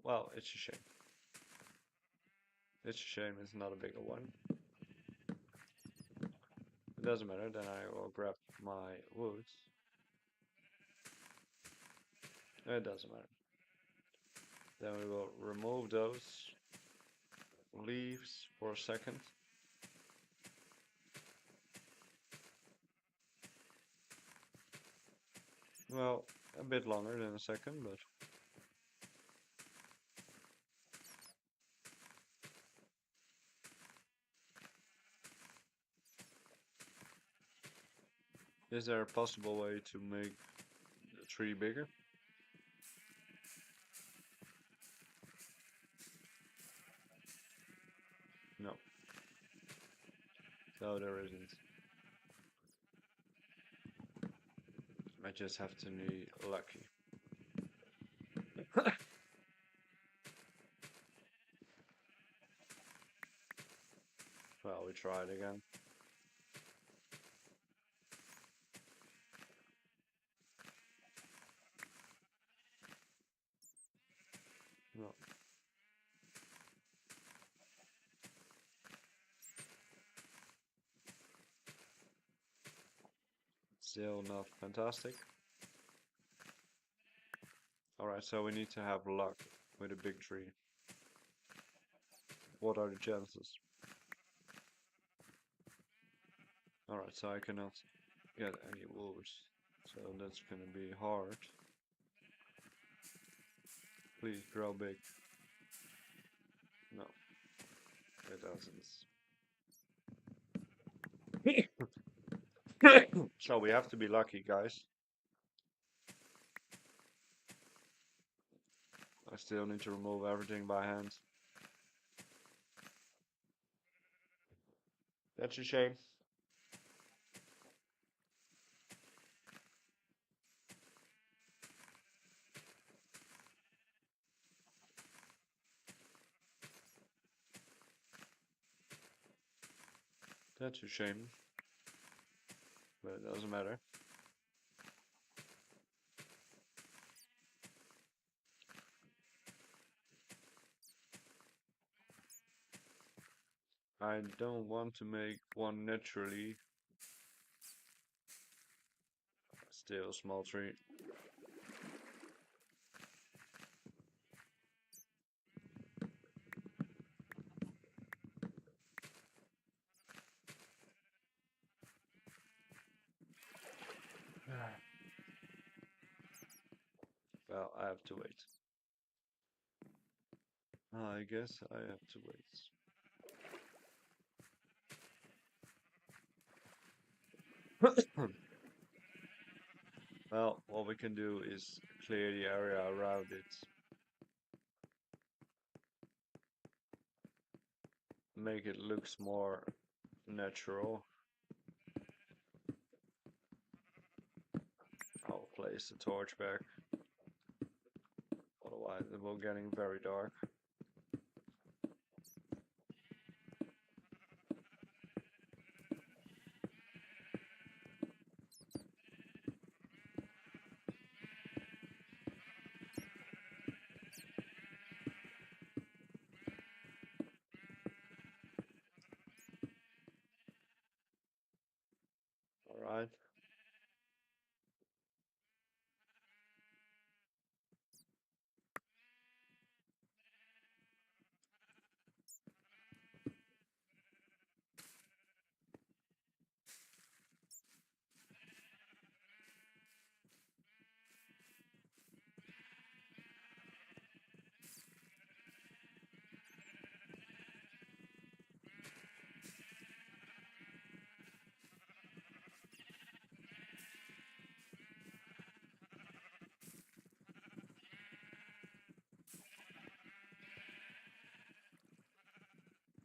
Well, it's a shame. It's a shame it's not a bigger one. It doesn't matter, then I will grab my wood. It doesn't matter. Then we will remove those leaves for a second. Well, a bit longer than a second, but is there a possible way to make the tree bigger? No. No, there isn't. I just have to be lucky. Well, we try it again. No. Still not fantastic. Alright, so we need to have luck with a big tree. What are the chances? Alright, so I cannot get any wood. So that's gonna be hard. Please grow big. No, it doesn't. So we have to be lucky, guys. still need to remove everything by hand. That's a shame. That's a shame. But it doesn't matter. I don't want to make one naturally. Still small tree. Well, I have to wait. I guess I have to wait. Well, what we can do is clear the area around it. Make it looks more natural. I'll place the torch back. Otherwise it will getting very dark. Alright.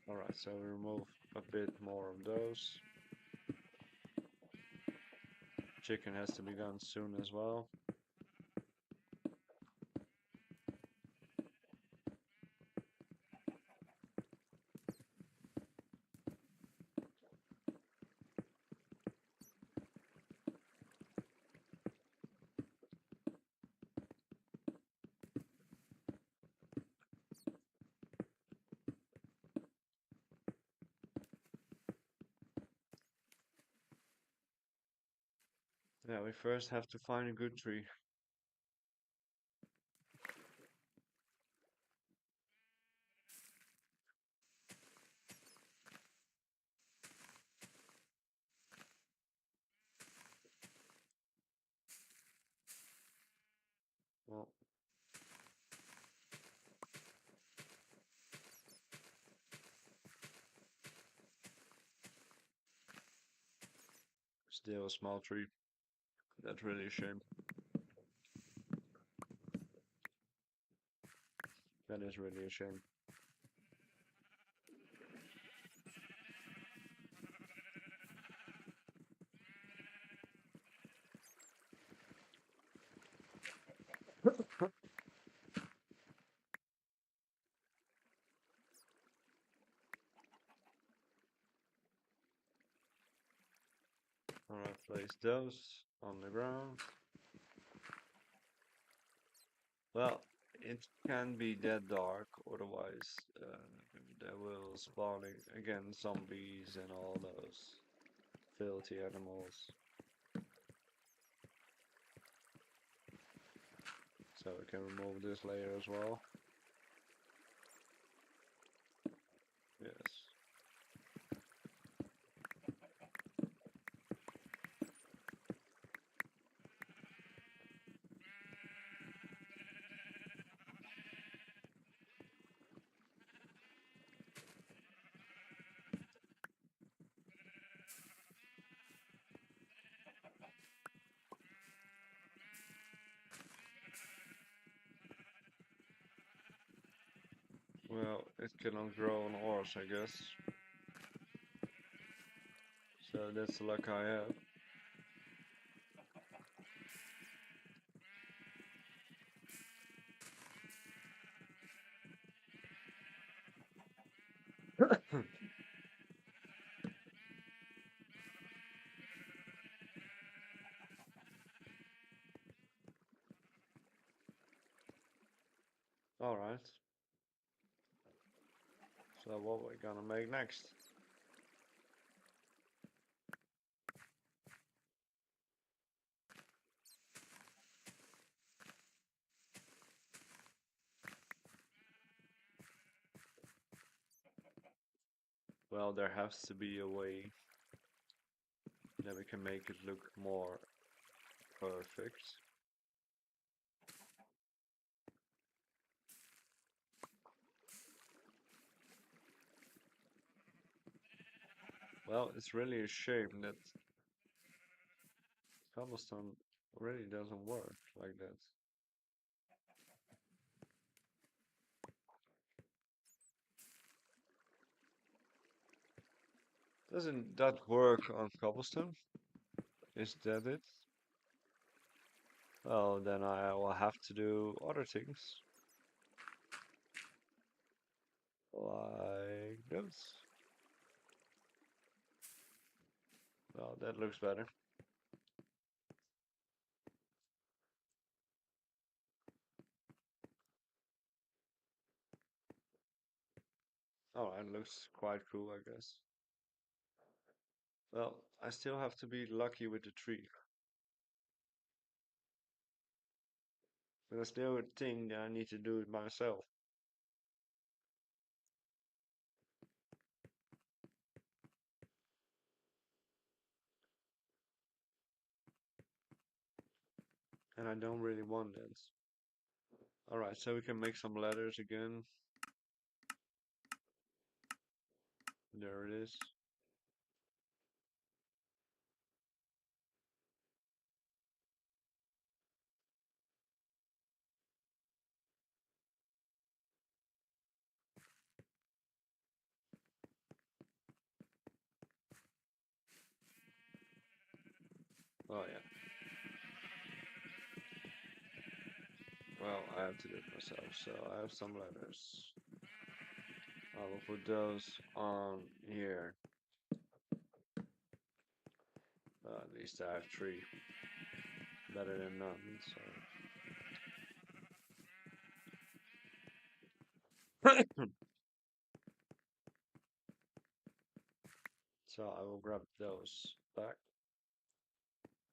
Alright, so we remove a bit more of those. Chicken has to be gone soon as well. Yeah, we first have to find a good tree. Well, still a small tree. That's really a shame. That is really a shame. Alright, place those on the ground. Well, it can be that dark, otherwise there will spawn again zombies and all those filthy animals. So we can remove this layer as well. Yes. it cannot grow on ores, I guess. So that's the luck I have. Alright. So what we're gonna make next? Well, there has to be a way that we can make it look more perfect. Well, it's really a shame that cobblestone really doesn't work like that. Doesn't that work on cobblestone? Is that it? Well, then I will have to do other things. Like this. Well, that looks better. Oh, it looks quite cool, I guess. Well, I still have to be lucky with the tree. But I still think that I need to do it myself. And I don't really want that. Alright, so we can make some ladders again. There it is. Oh yeah. Well, I have to do it myself, so I have some ladders. I will put those on here. At least I have three. Better than none, so. So I will grab those back.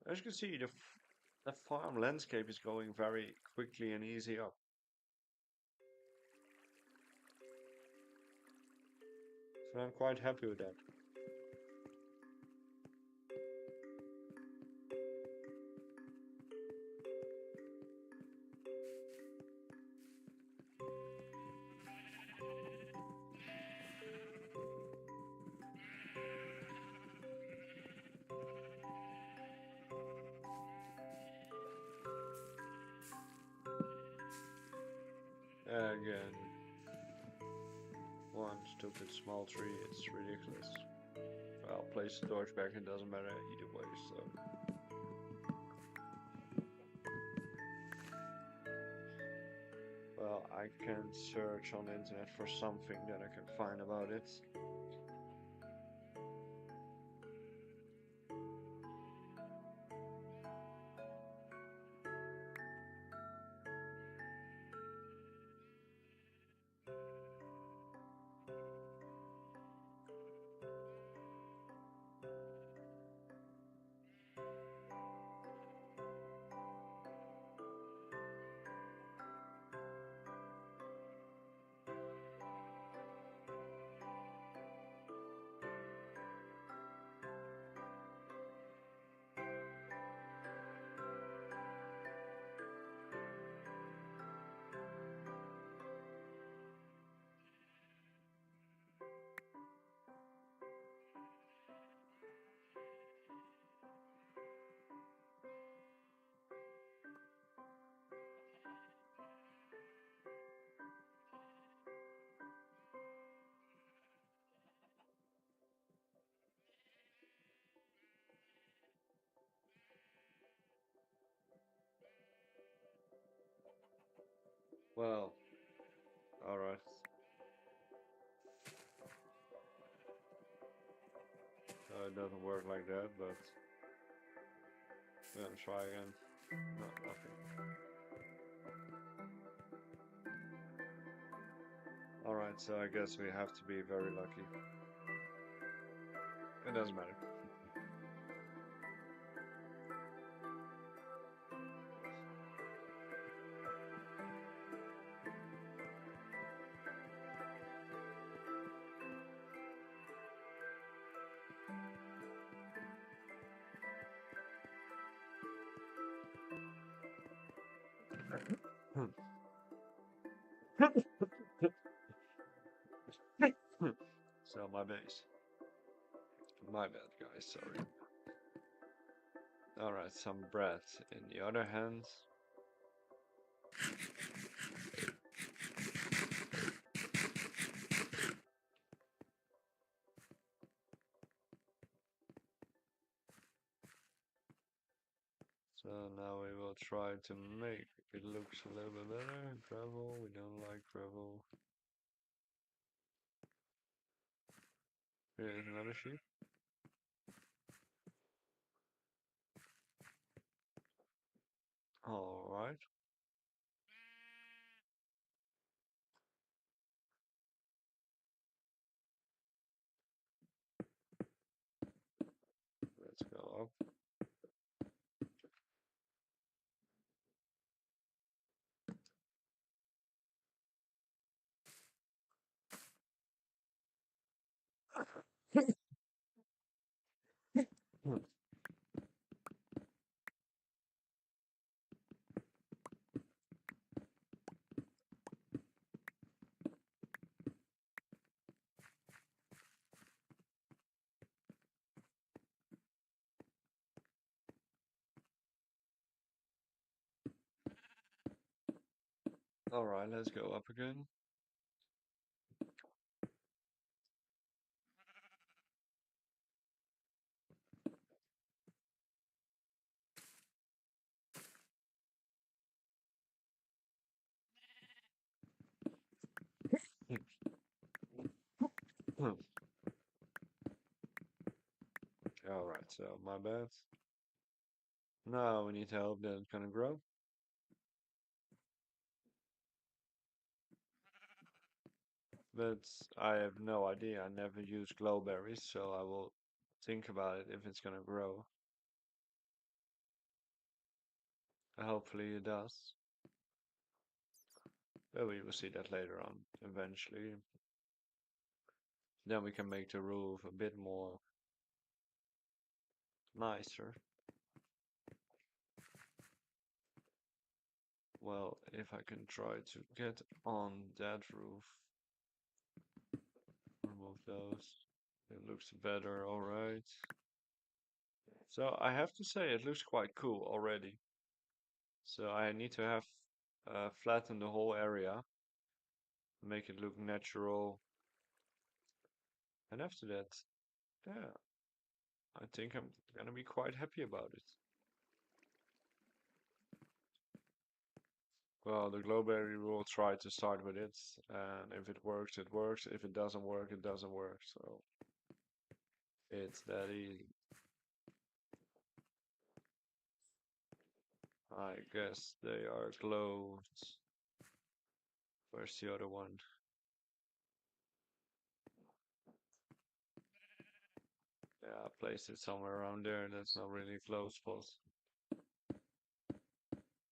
As you can see, the farm landscape is going very quickly and easy up. So I'm quite happy with that. Again, one stupid small tree, it's ridiculous. Well, place the torch back, it doesn't matter either way, so. Well, I can search on the internet for something that I can find about it. Well, alright. It doesn't work like that, but we're gonna try again. No, nothing. Alright, so I guess we have to be very lucky. It doesn't matter. So my base. My bad, guys, sorry. Alright, some bread in the other hand. So now we will try to make it looks a little bit better. Gravel, we don't like gravel. Here's another sheep. Alright. Let's go up. Alright, let's go up again. Alright, so my bad. Now we need help that it's gonna grow. But I have no idea. I never used glowberries, so I will think about it if it's gonna grow. Hopefully it does. But we will see that later on, eventually. Then we can make the roof a bit more nicer. Well, if I can try to get on that roof, remove those. It looks better, alright. So I have to say it looks quite cool already. So I need to have flatten the whole area, make it look natural. And after that, yeah, I think I'm gonna be quite happy about it. Well, the Glowberry will try to start with it, and if it works, it works. If it doesn't work, it doesn't work. So it's that easy. I guess they are closed. Where's the other one? Yeah, I placed it somewhere around there. That's not really a closed spot.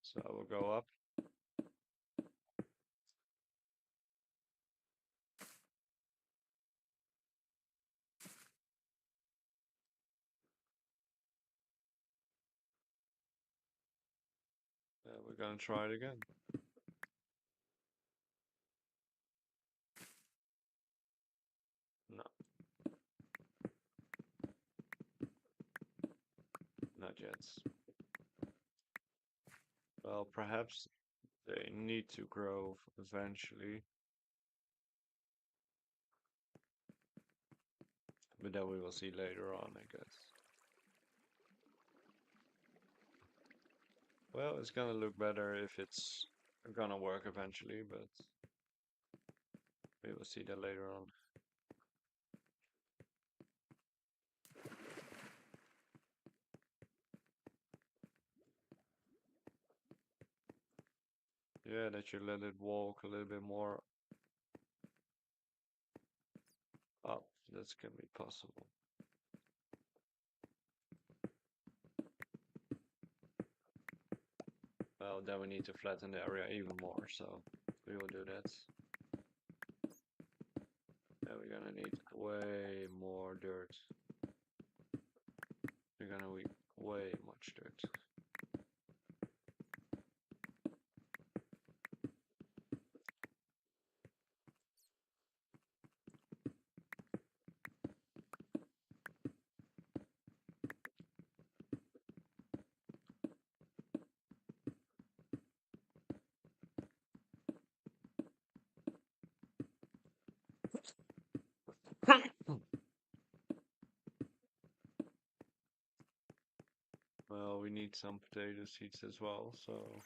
So I will go up. We're gonna try it again. No, not yet. Well, perhaps they need to grow eventually, but that we will see later on, I guess. Well, it's gonna look better if it's gonna work eventually, but we will see that later on. Yeah, that you let it walk a little bit more up. That's gonna be possible. Well, then we need to flatten the area even more, so we will do that. Then we're gonna need way more dirt. We're gonna need way much dirt. Well, we need some potato seeds as well, so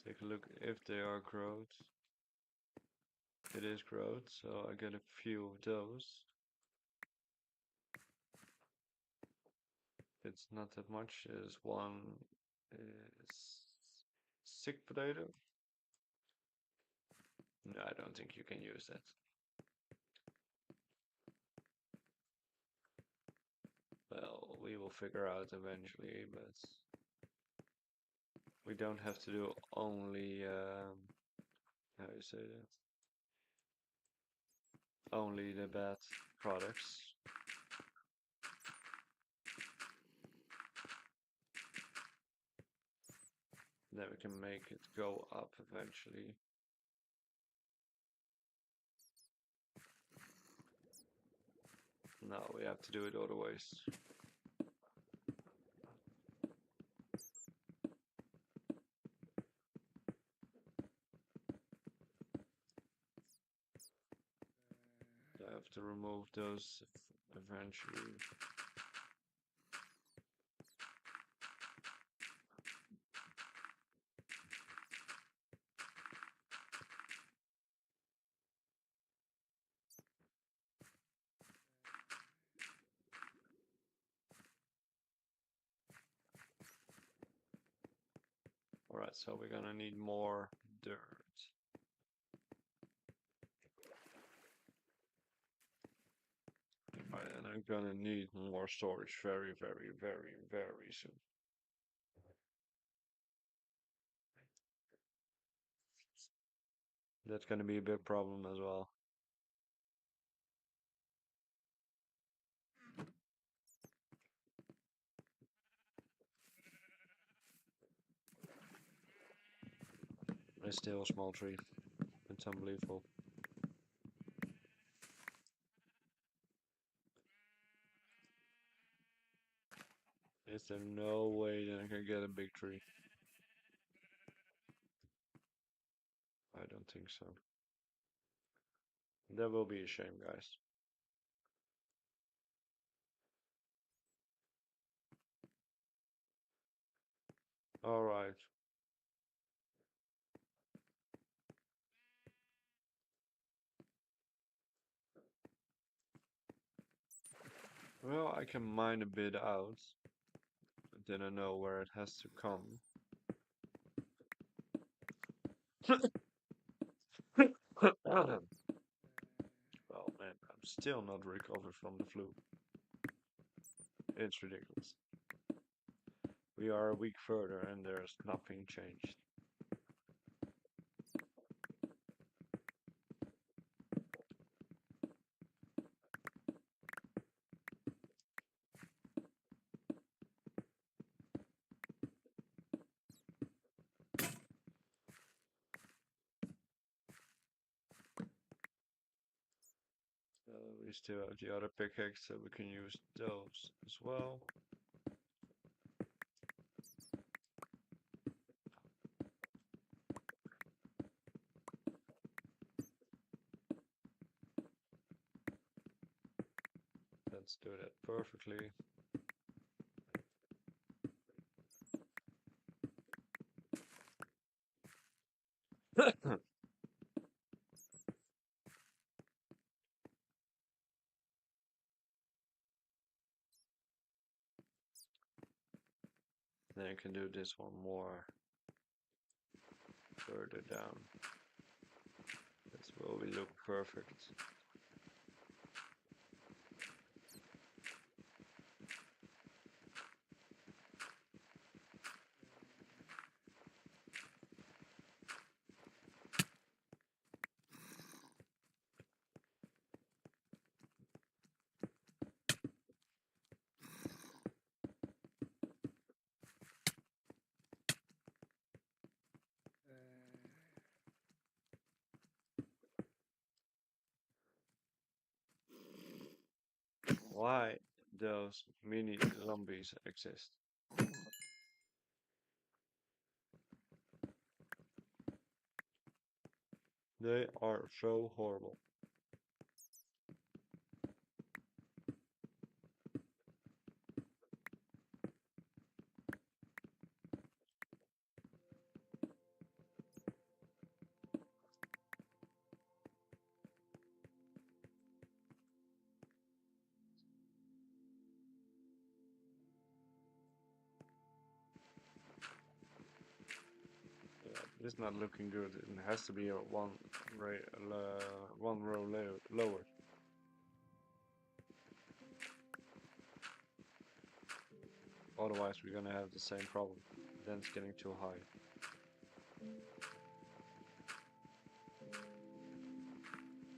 take a look if they are growth. It is growth, so I get a few of those. It's not that much. There's one is sick potato. No, I don't think you can use that. Well, we will figure out eventually, but we don't have to do only how you say that? Only the bad products. Then we can make it go up eventually. No, we have to do it other ways. I have to remove those eventually. Alright, so we're gonna need more dirt. Right, and I'm gonna need more storage very, very, very, very soon. That's gonna be a big problem as well. It's still a small tree. It's unbelievable. Is there no way that I can get a big tree? I don't think so. That will be a shame, guys. Alright. Well, I can mine a bit out. But then I know where it has to come. Oh man, I'm still not recovered from the flu. It's ridiculous. We are a week further and there's nothing changed. We still have the other pickaxe, so we can use those as well. Let's do that perfectly. Then I can do this one more further down. This will look perfect. Why those mini zombies exist? They are so horrible. Yeah, this is not looking good. It has to be a one row lower. Otherwise, we're gonna have the same problem. Then it's getting too high.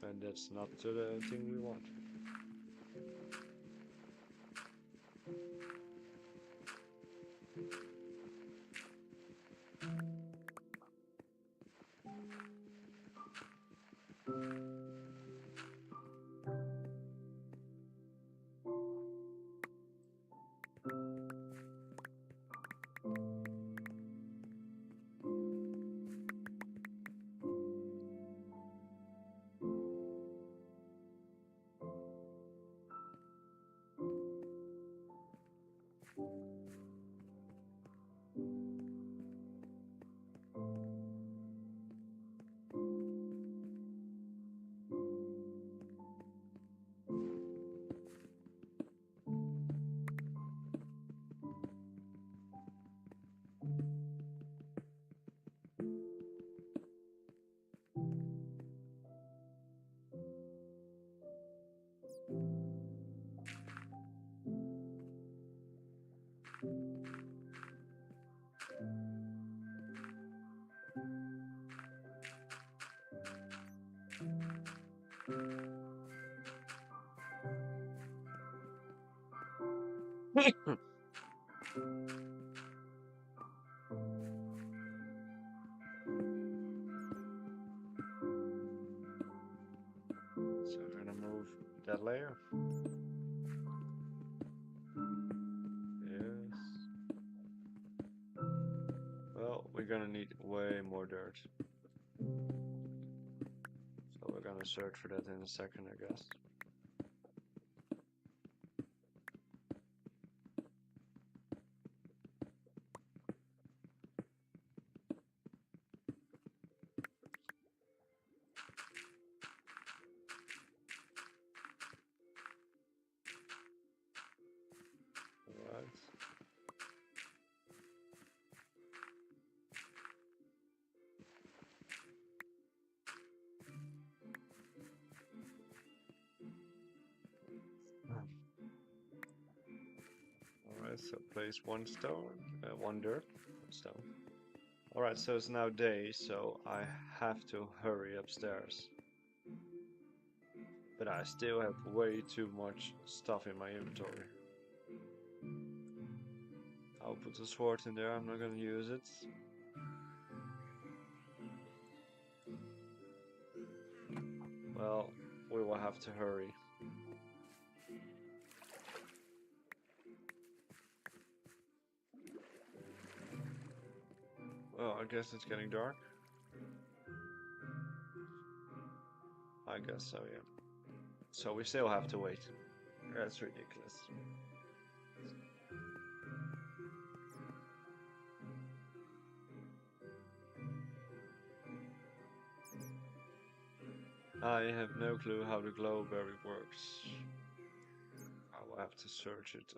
And that's not the thing we want. So we're gonna move that layer. Yes. Well, we're gonna need way more dirt. So we're gonna search for that in a second, I guess. Alright. Alright, so place one stone, one dirt, one stone. Alright, so it's now day, so I have to hurry upstairs. But I still have way too much stuff in my inventory. I'll put the sword in there, I'm not gonna use it. Well, we will have to hurry. Well, I guess it's getting dark. I guess so, yeah. So we still have to wait. That's ridiculous. I have no clue how the glowberry works. I will have to search it.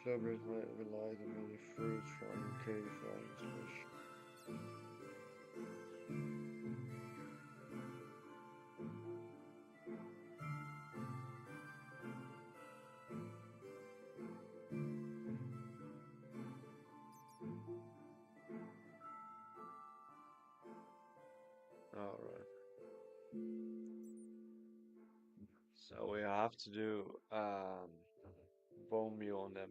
Glowberries might rely on many fruits from cave fish. Alright. So we have to do bone meal on them.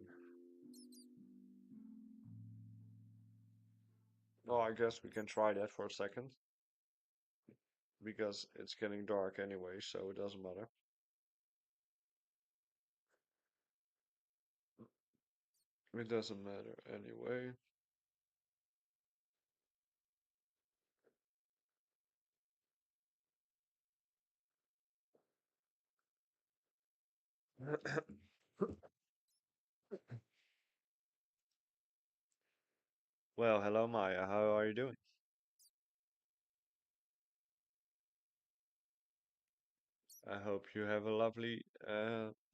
Well, I guess we can try that for a second. Because it's getting dark anyway, so it doesn't matter. It doesn't matter anyway. Well, hello Maya, how are you doing? I hope you have a lovely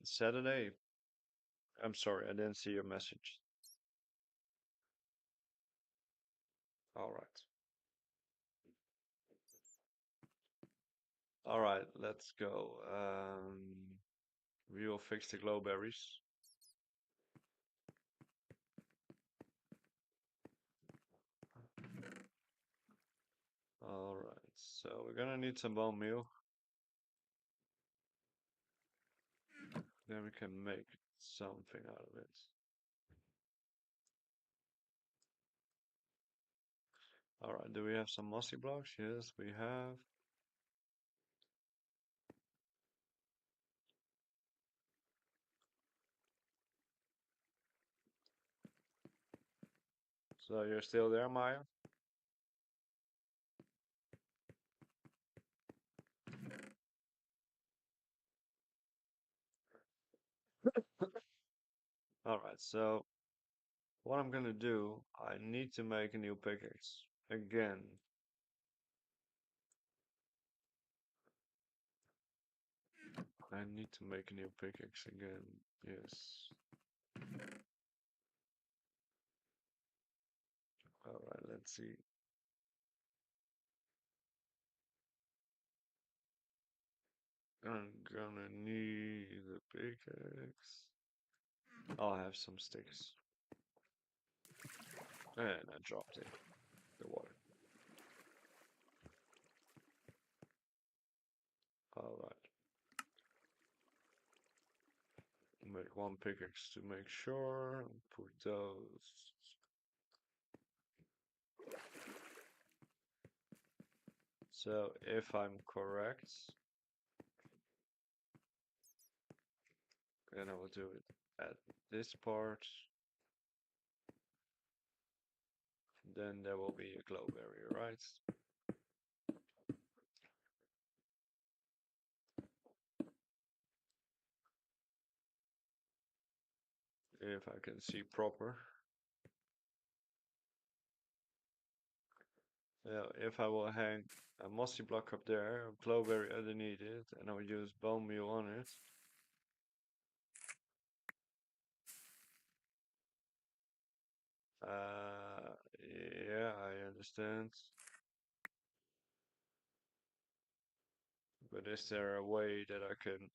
Saturday. I'm sorry, I didn't see your message. All right. All right, let's go. We will fix the glowberries. All right, so we're gonna need some bone meal. Then we can make something out of it. All right, do we have some mossy blocks? Yes, we have. So you're still there, Maya? All right, so what I'm gonna do, I need to make a new pickaxe. Again. I need to make a new pickaxe again. Yes. Alright, let's see. I'm gonna need a pickaxe. I'll have some sticks. And I dropped it. The water. Alright. Make one pickaxe to make sure. Put those. So if I'm correct, then I will do it at this part. Then there will be a glowberry, right? If I can see proper. Yeah, if I will hang a mossy block up there, a glowberry underneath it, and I will use bone meal on it. Yeah, I understand. But is there a way that I can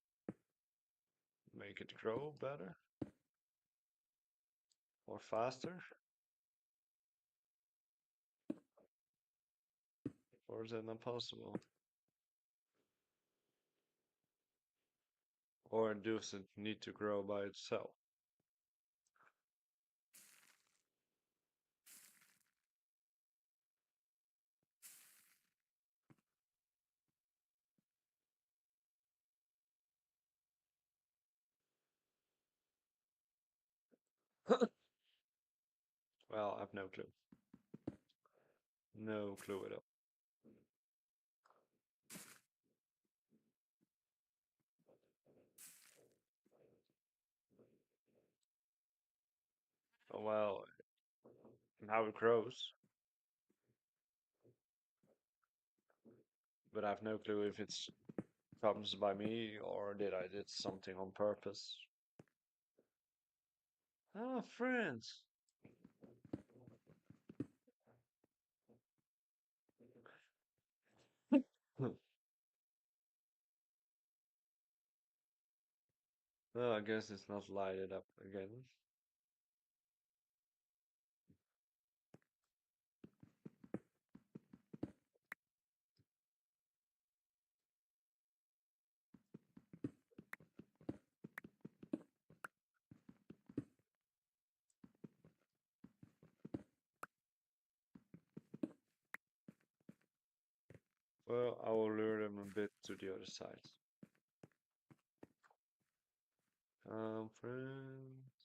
make it grow better or faster? Or is that not possible? Or does it need to grow by itself? Well, I have no clue. No clue at all. Well, how it grows, but I have no clue if it's comes by me or did something on purpose. Ah, friends. Well, I guess it's not lighted up again. Well, I will lure them a bit to the other side. Friends.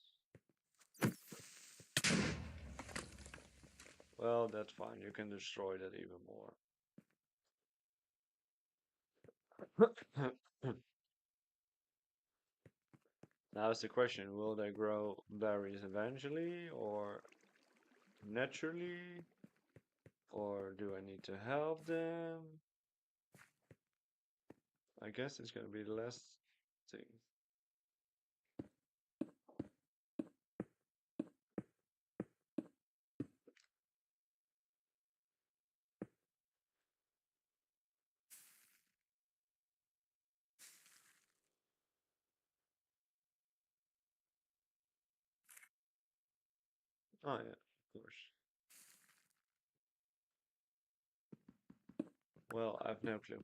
Well, that's fine. You can destroy that even more. Now is the question, will they grow berries eventually or naturally? Or do I need to help them? I guess it's gonna be the last thing. Oh yeah, of course. Well, I've no clue.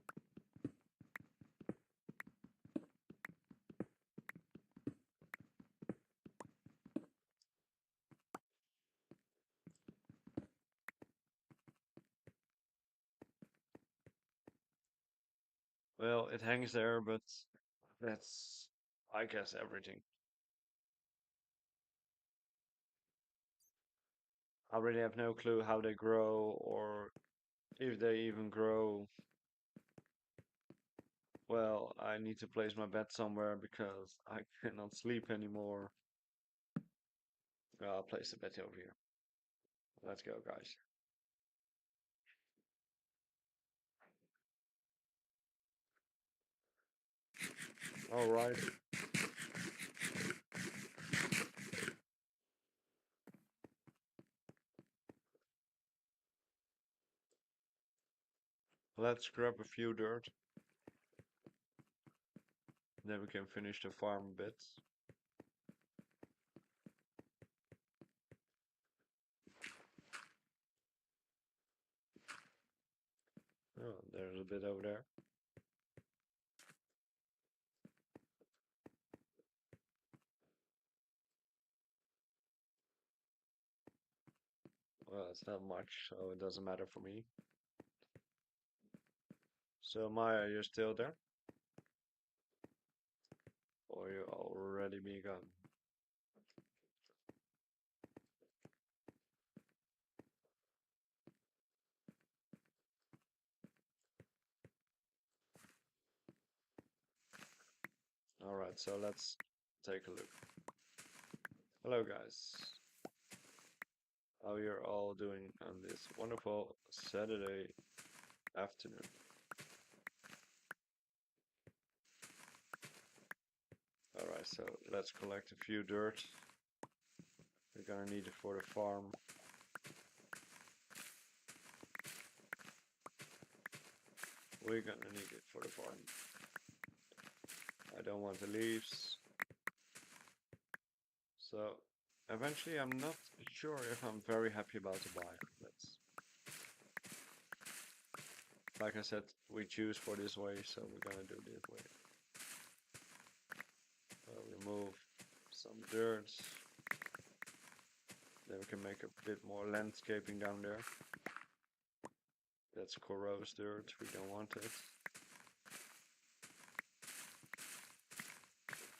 Well, it hangs there, but that's, I guess, everything. I really have no clue how they grow or if they even grow. Well, I need to place my bed somewhere because I cannot sleep anymore. I'll place the bed over here. Let's go, guys. All right. Let's grab a few dirt. Then we can finish the farm bits. Oh, there's a bit over there. Well, it's not much, so it doesn't matter for me. So Maya, you're still there? Or you already be gone? Alright, so let's take a look. Hello guys. How you're all doing on this wonderful Saturday afternoon. Alright, so let's collect a few dirt. We're gonna need it for the farm. We're gonna need it for the farm. I don't want the leaves. So eventually I'm not sure if I'm very happy about the biome. That's like I said, we choose for this way, so we're gonna do this way. Remove some dirt. Then we can make a bit more landscaping down there. That's corrosive dirt, we don't want it.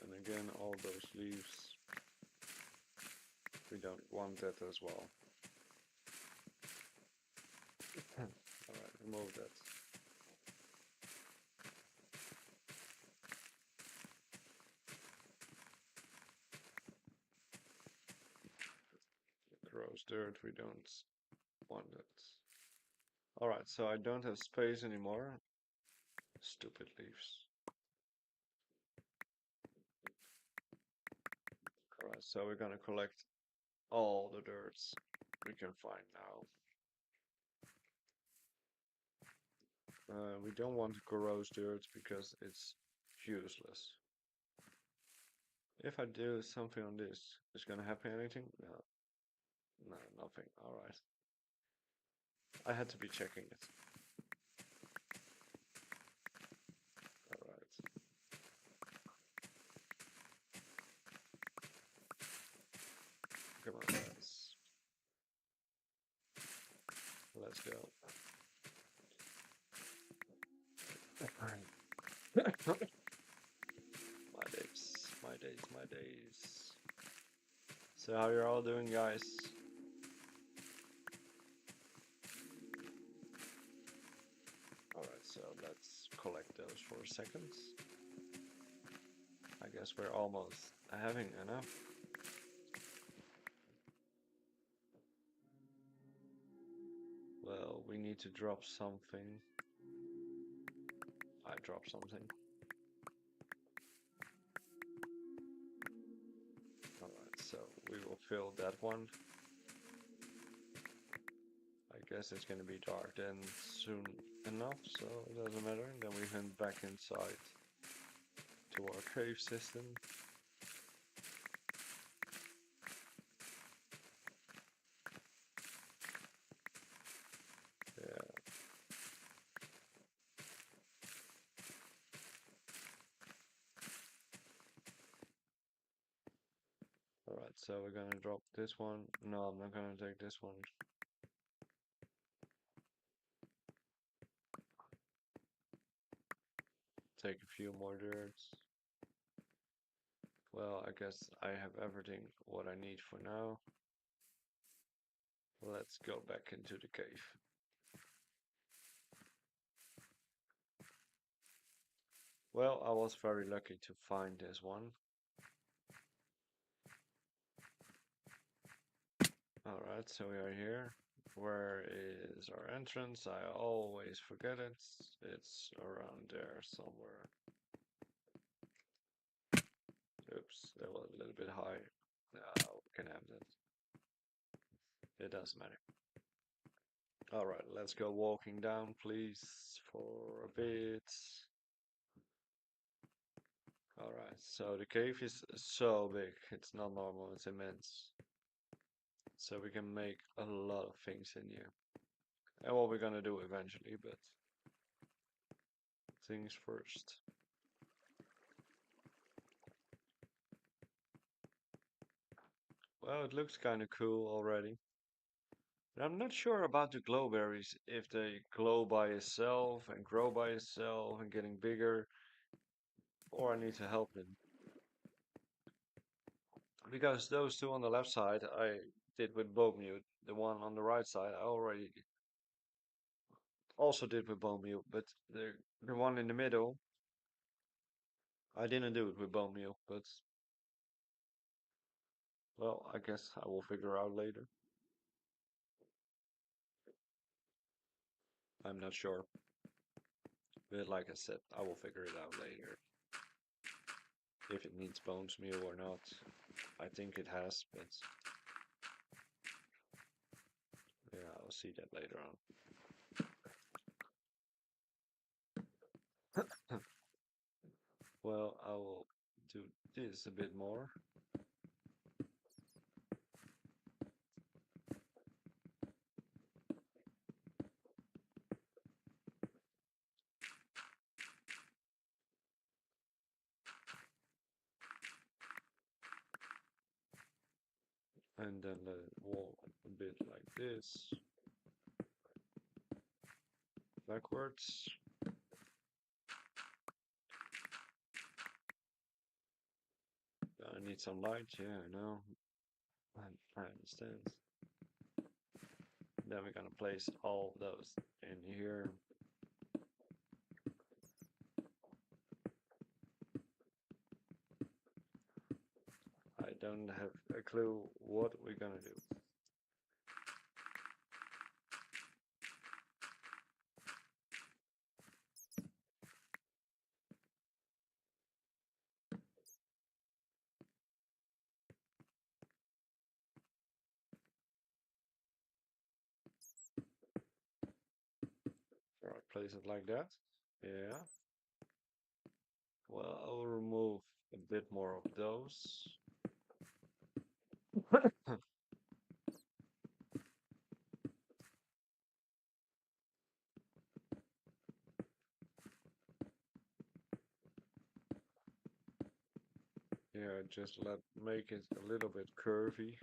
And again, all those leaves, we don't want that as well. Alright, remove that. dirt, we don't want it. Alright, so I don't have space anymore. Stupid leaves. Alright, so we're gonna collect all the dirts we can find now. We don't want to corrode dirt because it's useless. If I do something on this, is gonna happen anything? No. No, nothing. Alright. I had to be checking it. Alright. Come on, guys. Let's go. My days, my days, my days. So how you're all doing, guys? Alright, so let's collect those for a second. I guess we're almost having enough. Well, we need to drop something. I dropped something. Alright, so we will fill that one. I guess it's gonna be dark then soon enough, so it doesn't matter. Then we head back inside to our cave system. Yeah. Alright, so we're gonna drop this one. No, I'm not gonna take this one. Take a few more dirts. Well, I guess I have everything what I need for now. Let's go back into the cave. Well, I was very lucky to find this one. Alright, so we are here. Where is our entrance? I always forget it. It's around there somewhere. Oops, that was a little bit high. No, we can have that. It doesn't matter. Alright, let's go walking down, please, for a bit. Alright, so the cave is so big. It's not normal, it's immense. So we can make a lot of things in here. And what we're gonna do eventually, but things first. Well, it looks kind of cool already. But I'm not sure about the glowberries, if they glow by itself and grow by itself and getting bigger, or I need to help them. Because those two on the left side I did with bone mute. The one on the right side I already also did with bone mute, but the one in the middle I didn't do it with bone mute, but well, I guess I will figure out later. I'm not sure. But like I said, I will figure it out later. If it needs bones meal or not. I think it has, but yeah, I'll see that later on. Well, I will do this a bit more. And then let it walk a bit like this. Backwards. I need some light, yeah, I know. I understand. Then we're gonna place all those in here. I don't have a clue what we're gonna do. place it like that. Yeah. Well, I'll remove a bit more of those. Yeah, just make it a little bit curvy.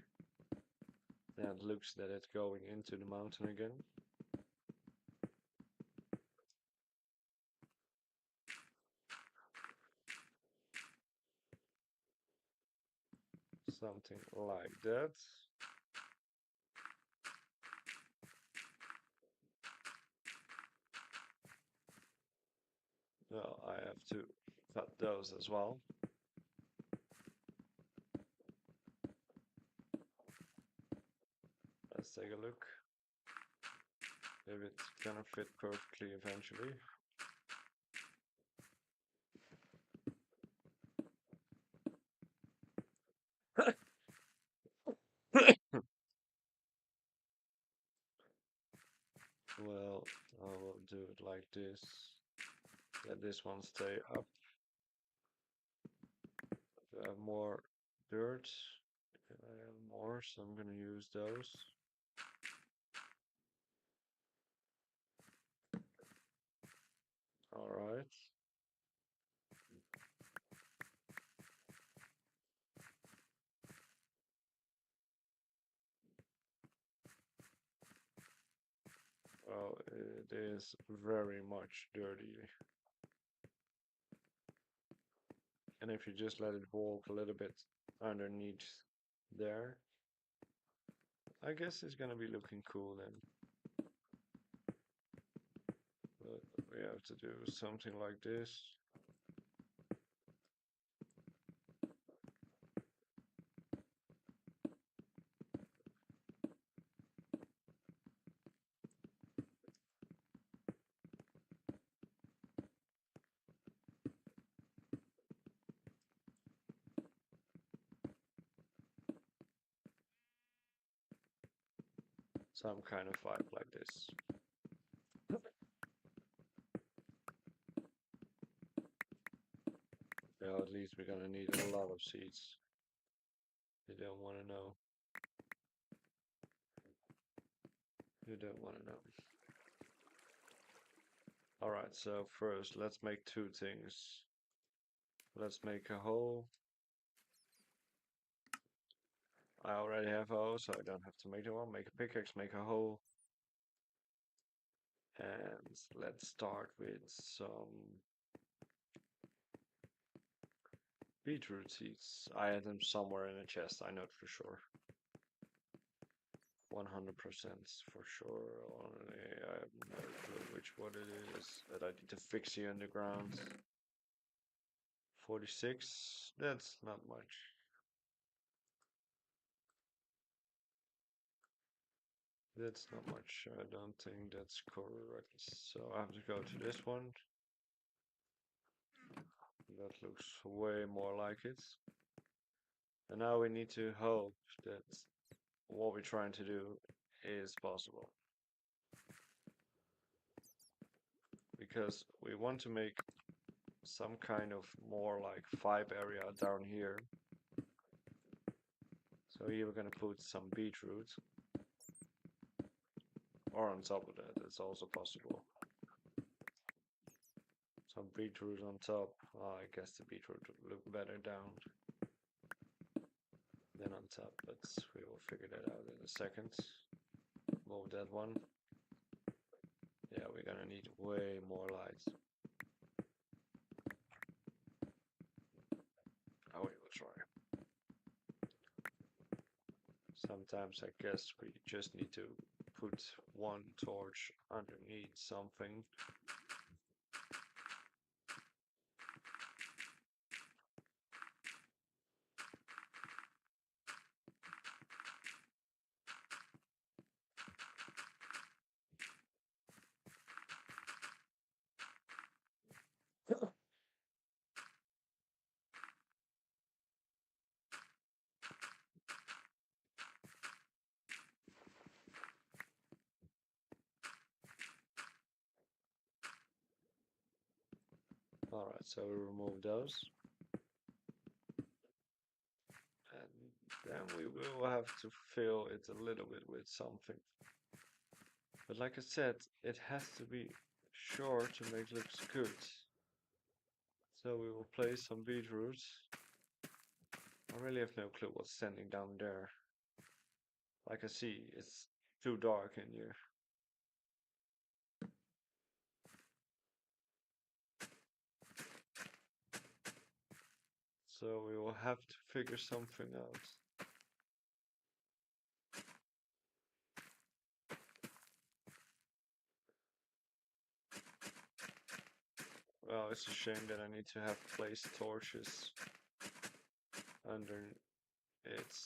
That looks that it's going into the mountain again. Something like that. Now I have to cut those as well. Let's take a look. If it's gonna fit perfectly eventually. Well, I will do it like this. Let this one stay up. I have more dirt. I have more, so I'm gonna use those. Alright. Well, it is very much dirty. And if you just let it walk a little bit underneath there, I guess it's gonna be looking cool then. But we have to do something like this. Some kind of vibe like this. Yeah, at least we're gonna need a lot of seeds. You don't wanna know. You don't wanna know. Alright, so first let's make two things. Let's make a hole. I already have a hole, so I don't have to make the one. Make a pickaxe, make a hole. And let's start with some beetroot seeds. I had them somewhere in a chest, I know it for sure. 100% for sure. Only I have no clue which one it is that I need to fix here underground. 46, that's not much. That's not much. I don't think that's correct. So I have to go to this one. That looks way more like it. And now we need to hope that what we're trying to do is possible. Because we want to make some kind of more like vibe area down here. So here we're gonna put some beetroot. Or on top of that, it's also possible. Some beetroot on top. Oh, I guess the beetroot would look better down than on top, but we will figure that out in a second. Move that one. Yeah, we're gonna need way more light. Oh, we will try. Sometimes I guess we just need to put one torch underneath something. Alright, so we remove those. And then we will have to fill it a little bit with something. But like I said, it has to be sure to make it look good. So we will place some beetroot. I really have no clue what's standing down there. Like I see, it's too dark in here. So we will have to figure something out. Well, it's a shame that I need to have placed torches under it.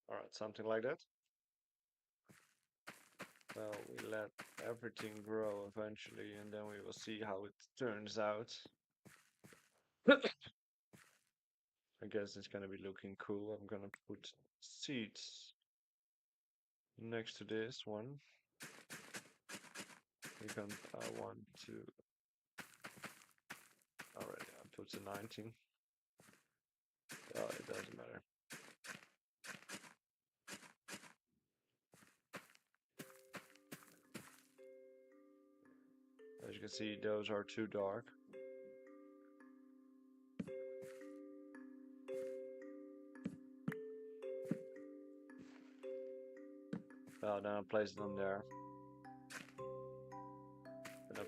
Alright, something like that. Well, we let everything grow eventually, and then we will see how it turns out. I guess it's gonna be looking cool. I'm gonna put seeds next to this one. Because I want to. Already, I put a 19. Well, it doesn't matter. As you can see, those are too dark. Well, then I place them there. And I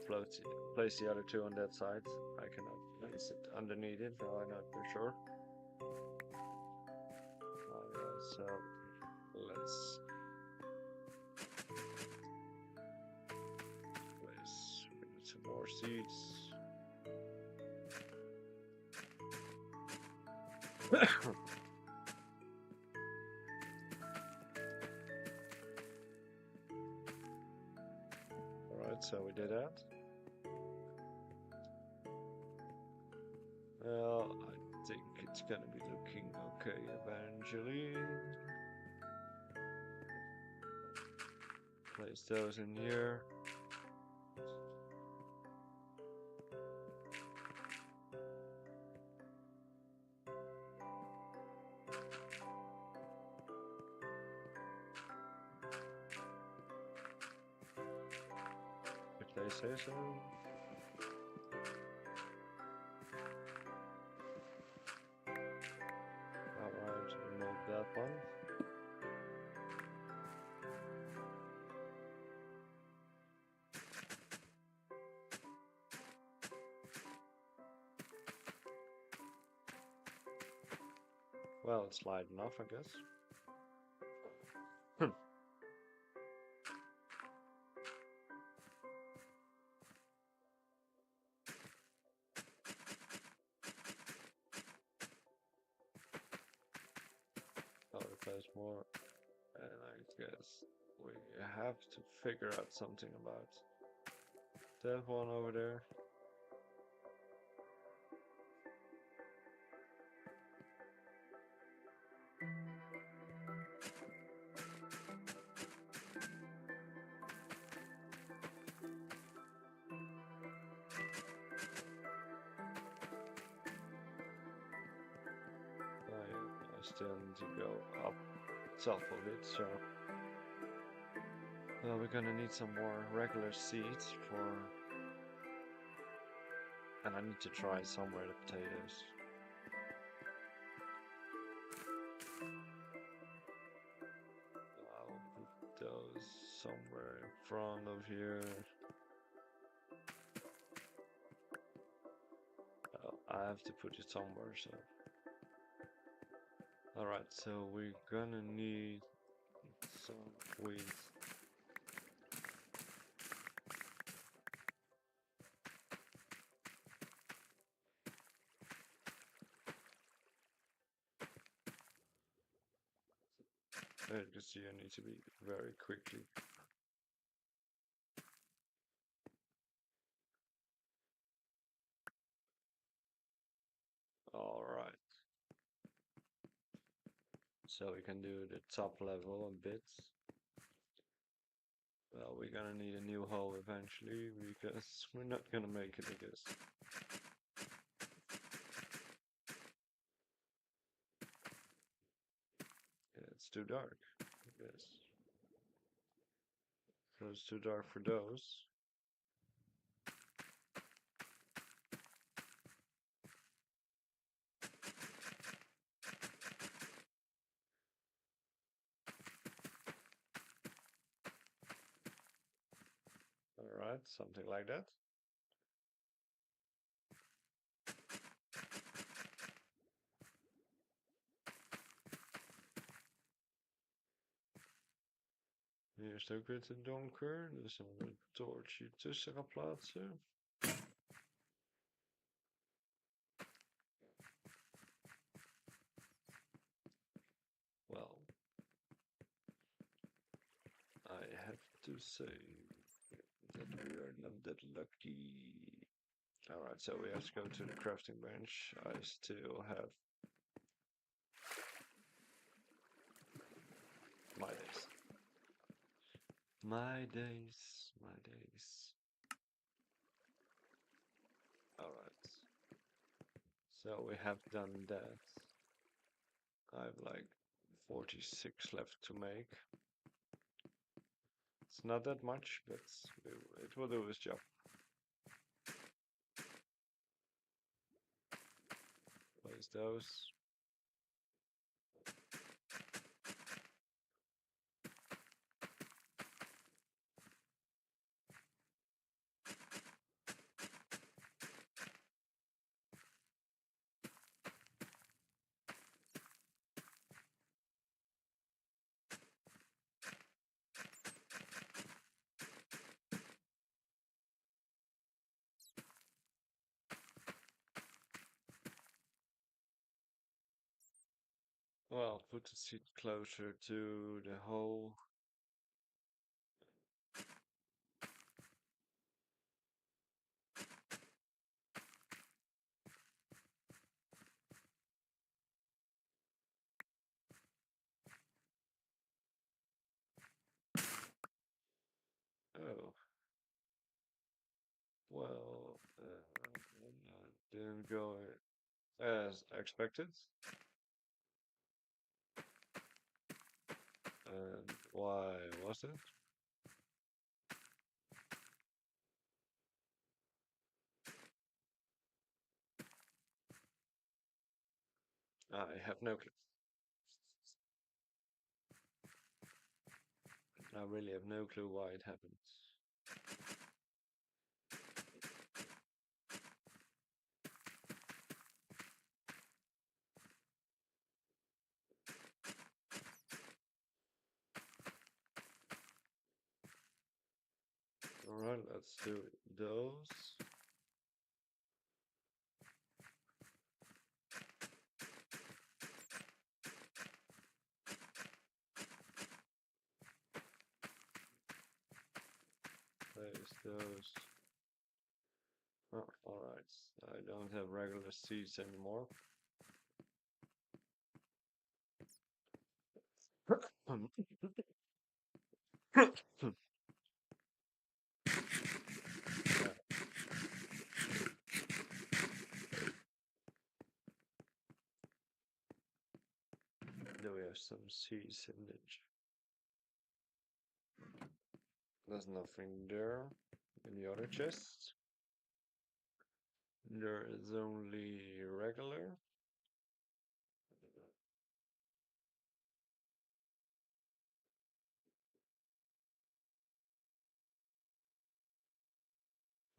place the other two on that side. I cannot place it underneath it, no, I'm not for sure. Alright, so let's place some more seeds. Alright, so we did that. Well, I think it's gonna be looking okay eventually. Place those in here. If they say so. Alright, remove that one. Well, it's light enough, I guess. I'll replace more. And I guess we have to figure out something about that one over there. I still need to go up top of it, so we're gonna need some more regular seeds for, and I need to try somewhere the potatoes. I'll put those somewhere in front of here. I have to put it somewhere, so. Alright, so we're gonna need some wheat. As you can see, I need to be very quickly. Alright. So we can do the top level a bit. Well, we're gonna need a new hull eventually because we're not gonna make it, I guess. Yeah, it's too dark, I guess. So it's too dark for those. Alright, something like that. Eerst ook weer te donker, dus dan een toortje tussen gaan plaatsen. Well, I have to say that we are not that lucky. Alright, so we have to go to the crafting bench. I still have my days. My days, my days. Alright. So we have done that. I have like 46 left to make. It's not that much, but it will do its job. Place those. Well, put the seat closer to the hole. Oh, well, didn't go as expected. And why was it? I have no clue. I really have no clue why it happened. Alright, let's do those. Place those. Oh, alright. I don't have regular seats anymore. Do we have some seats in the There's nothing there in the other chests. There is only regular.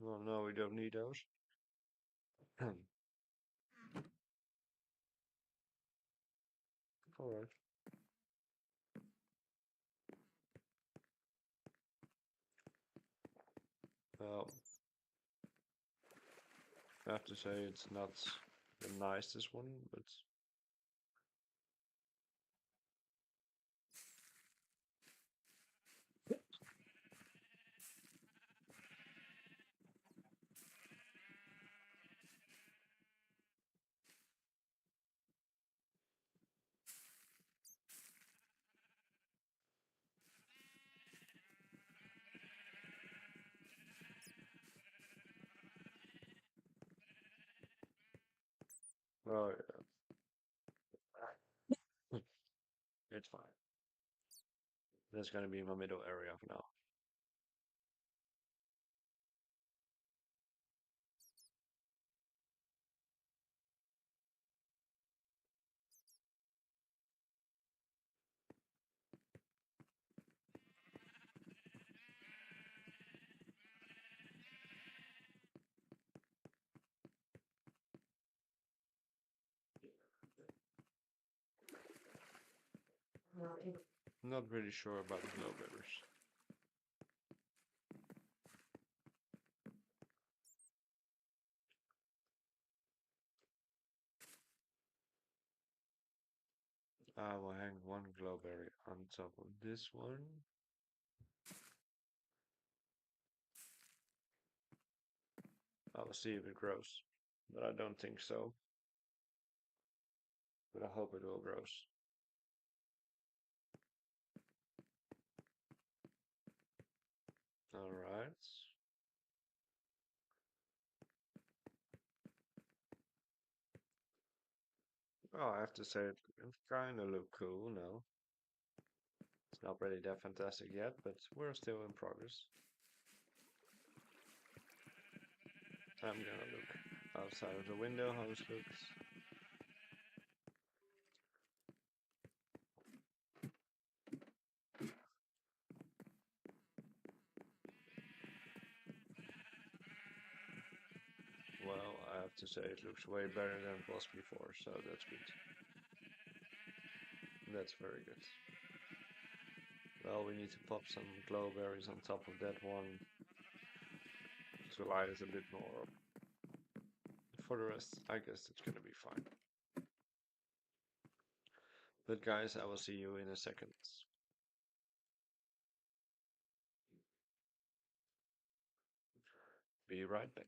Well, no, we don't need those. Alright. I have to say it's not the nicest one, but Oh, yeah. It's fine. That's gonna be my middle area for now. Not really sure about the glowbearers. I will hang one glowberry on top of this one. I will see if it grows, but I don't think so. But I hope it will grow. All right. Oh, I have to say it kind of look cool now. It's not really that fantastic yet, but we're still in progress. I'm gonna look outside of the window how it looks. Well, I have to say it looks way better than it was before, so that's good. That's very good. Well, we need to pop some glowberries on top of that one to light it a bit more up. For the rest, I guess it's gonna be fine. But guys, I will see you in a second. Be right back.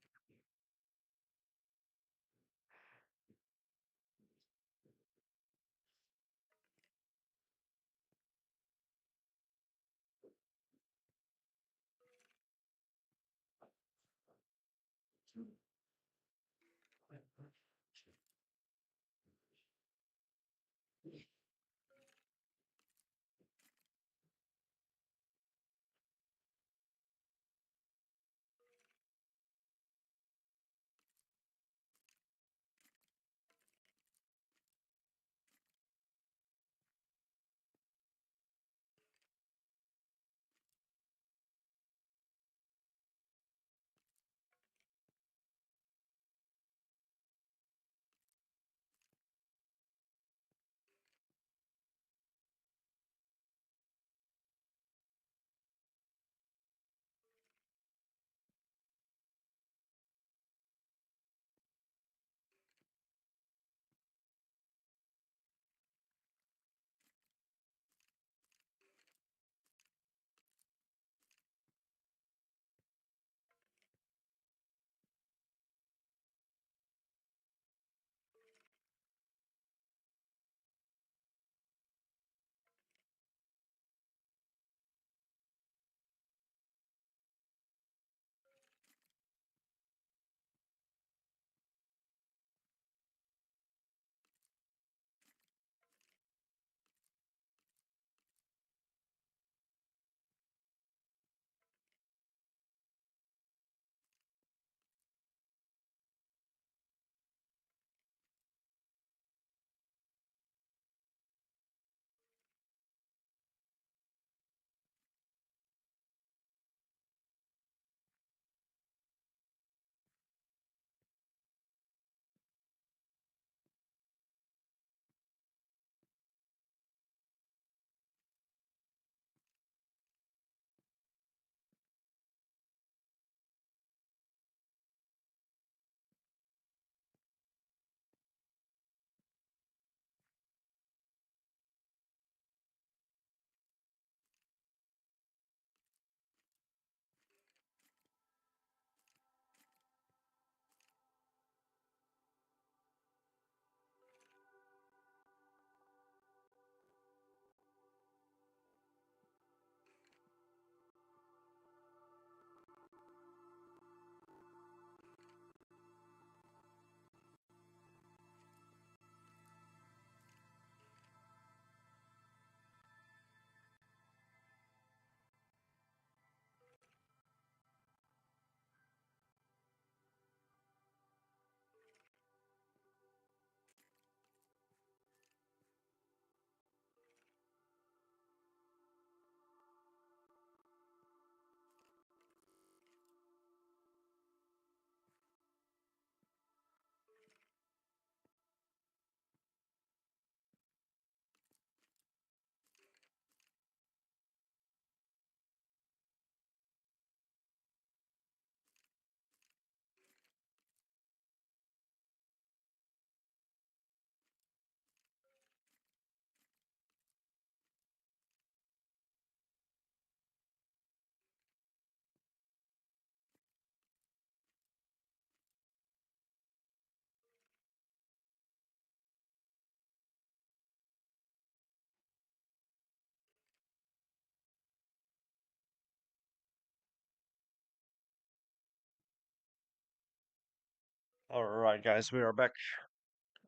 Alright, guys, we are back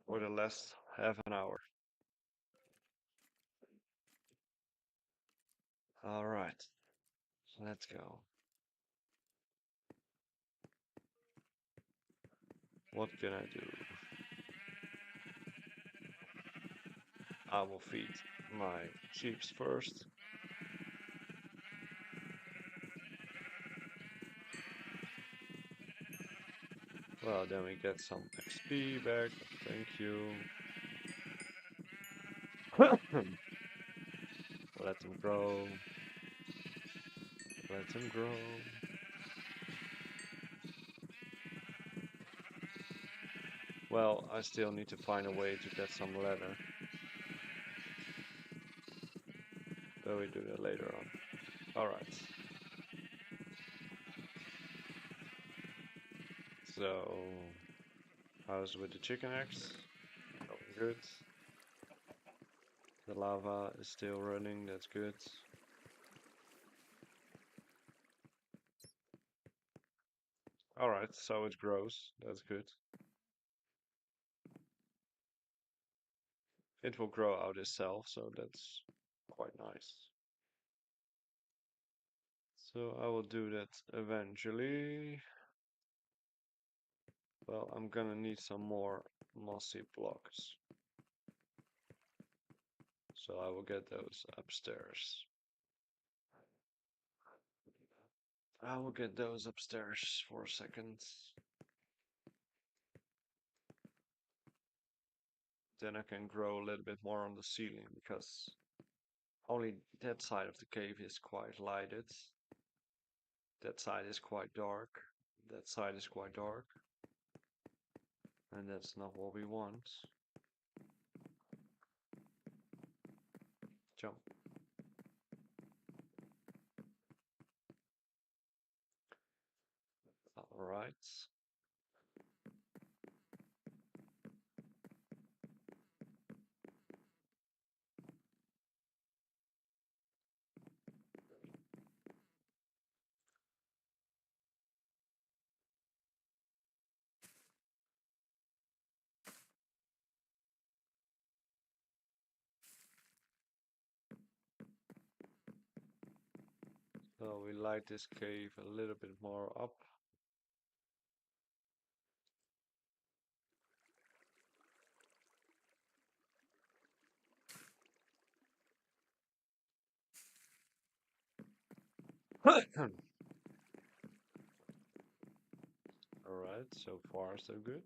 for the last half an hour. Alright, let's go. What can I do? I will feed my sheeps first. Well, then we get some XP back. Thank you. Let them grow. Let them grow. Well, I still need to find a way to get some leather. But we do that later on. Alright. So, how's with the chicken eggs? Going good. The lava is still running, that's good. Alright, so it grows, that's good. It will grow out itself, so that's quite nice. So I will do that eventually. Well, I'm gonna need some more mossy blocks. So I will get those upstairs. I will get those upstairs for a second. Then I can grow a little bit more on the ceiling because only that side of the cave is quite lighted. That side is quite dark. That side is quite dark. And that's not what we want. Jump. Alright. So we light this cave a little bit more up. Alright, so far so good.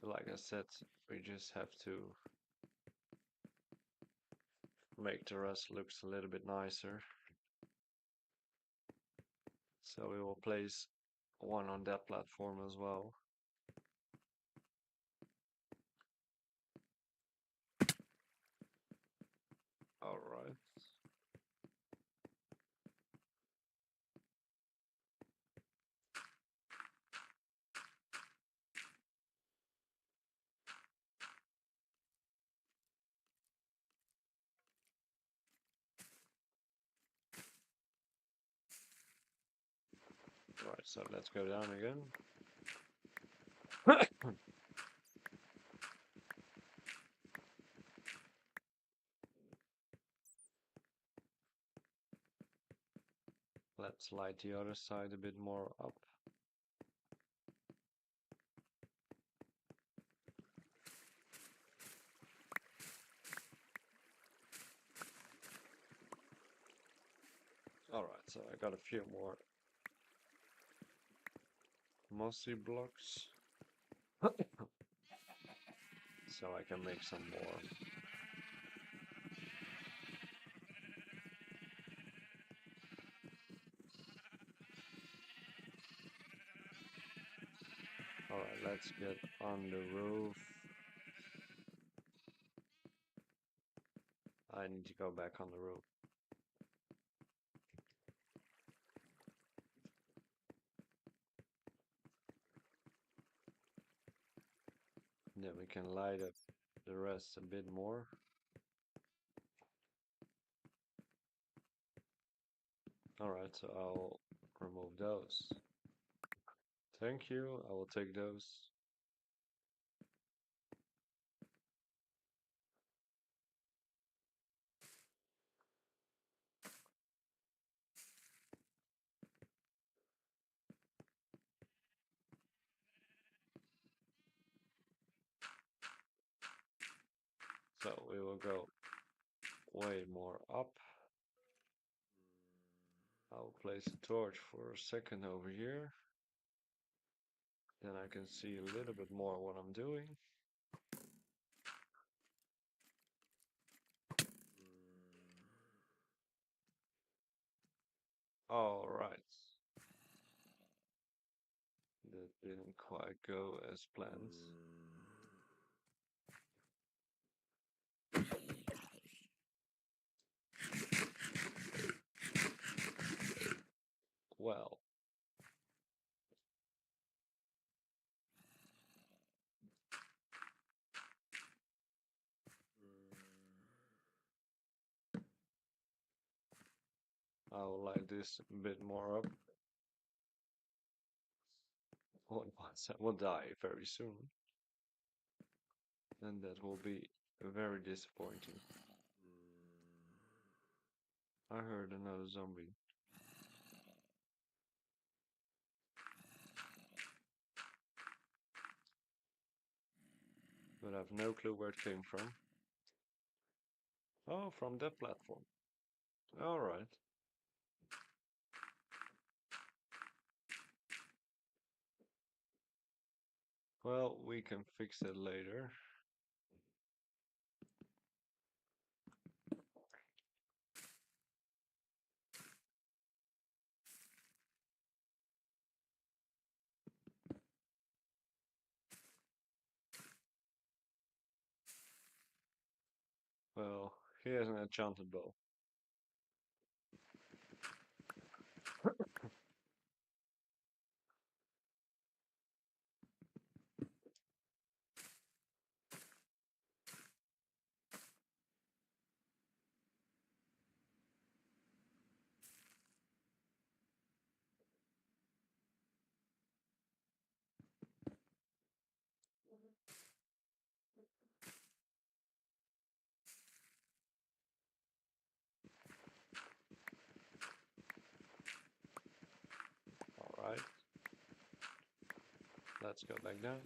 So like I said, we just have to make the rest looks a little bit nicer. So we will place one on that platform as well. Alright. Right, so let's go down again. Let's light the other side a bit more up. Alright, so I got a few more mossy blocks. So I can make some more. Alright, let's get on the roof. I need to go back on the roof. Then we can light up the rest a bit more. Alright, so I'll remove those. Thank you, I will take those. So we will go way more up. I'll place a torch for a second over here. Then I can see a little bit more what I'm doing. Alright. That didn't quite go as planned. Well, I will light this a bit more up. Otherwise I will die very soon. And that will be very disappointing. I heard another zombie. But I have no clue where it came from. Oh, from that platform. Alright. Well, we can fix it later. Well, he has an enchanted bow. Alright. Let's go back down.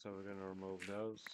So we're gonna remove those.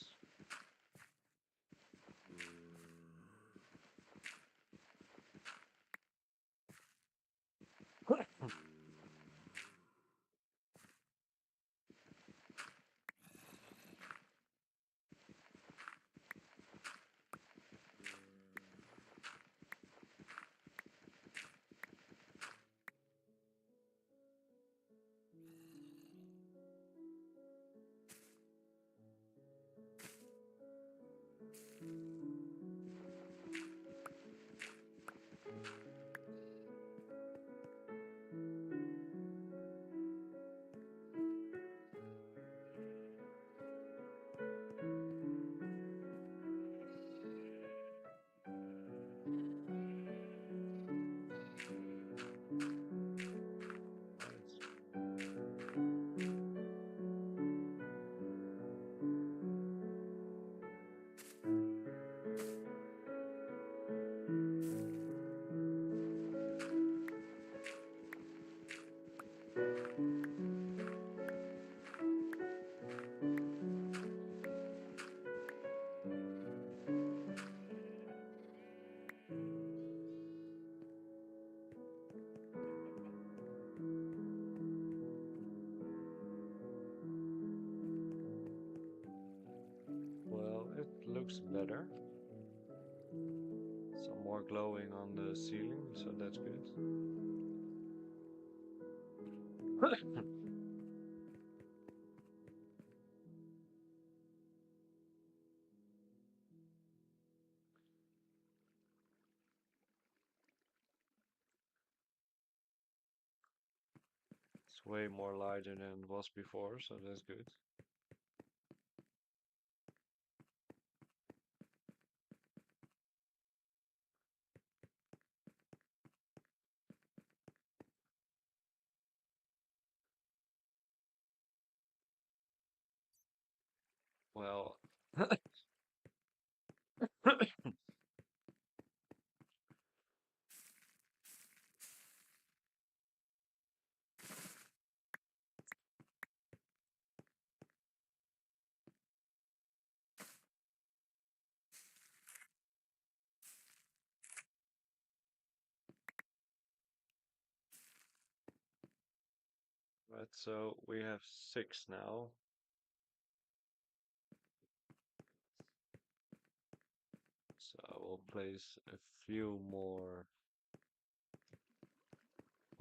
Well, it looks better. Some more glowing on the ceiling, so that's good. It's way more lighter than it was before, so that's good. Well, right, so we have 6 now. So I will place a few more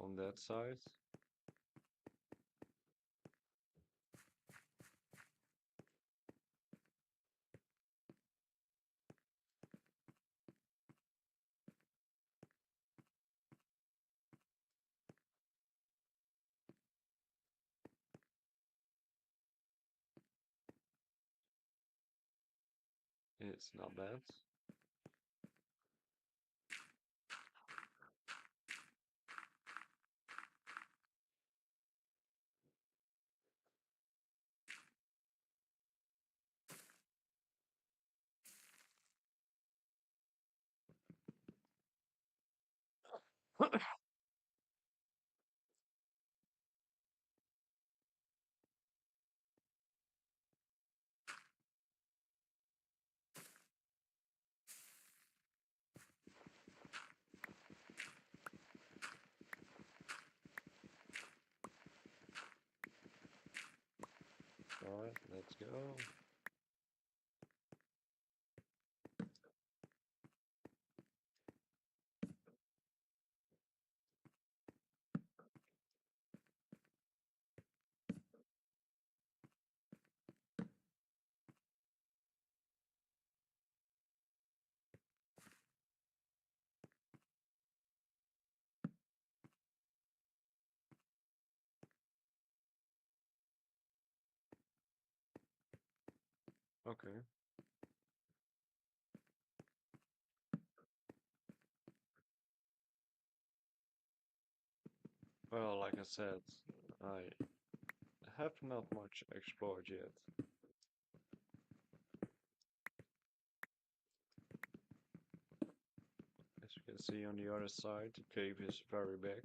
on that side. It's not bad. Alright, let's go. Okay. Well, like I said, I have not much explored yet. As you can see on the other side, the cave is very big.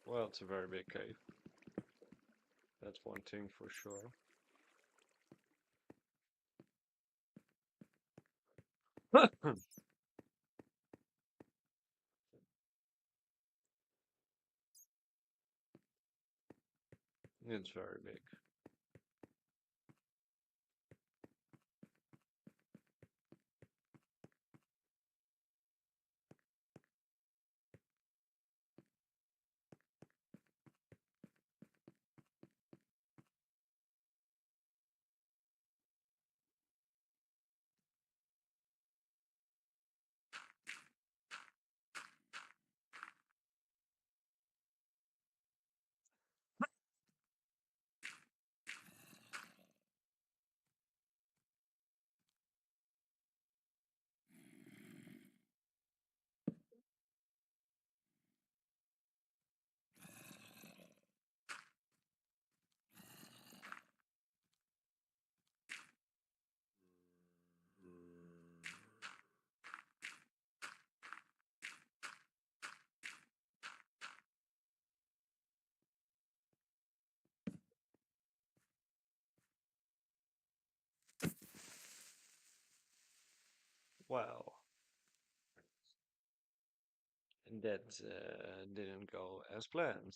Well, it's a very big cave. That's one thing for sure. It's very big. Well, that didn't go as planned.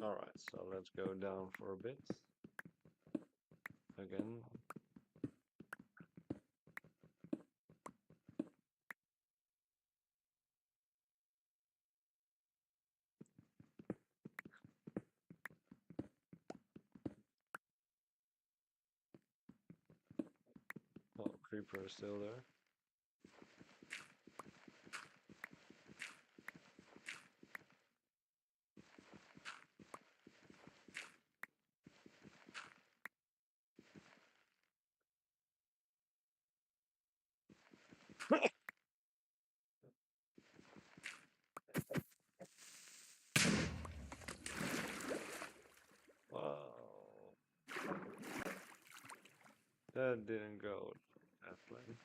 Alright, so let's go down for a bit. Again. Oh, creeper is still there. Wow. That didn't go as planned.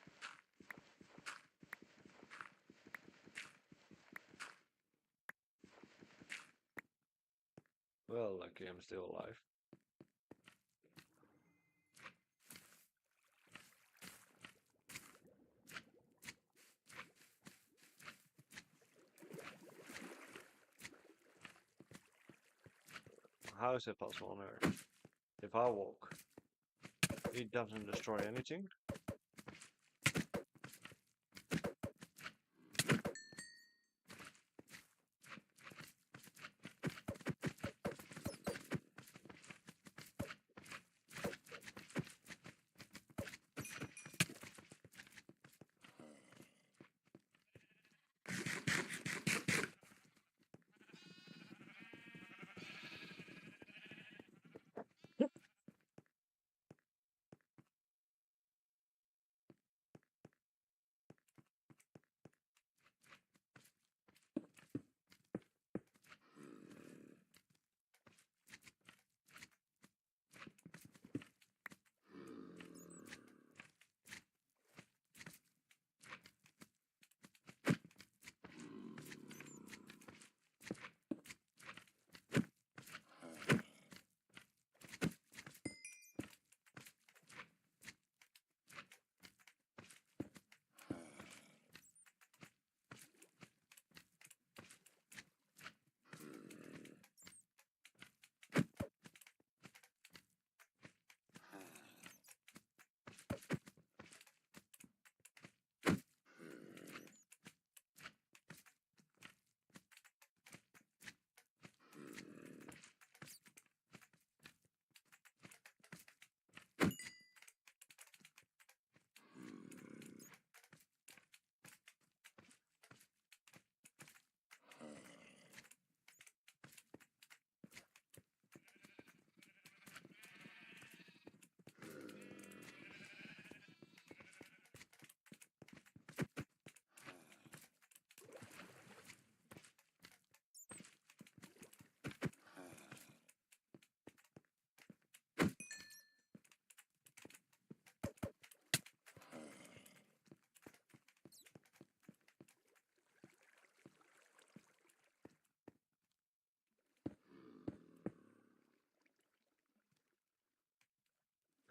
Well, lucky I'm still alive. How is it possible on Earth? If I walk, it doesn't destroy anything?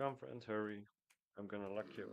Come friend, hurry. I'm gonna lock you.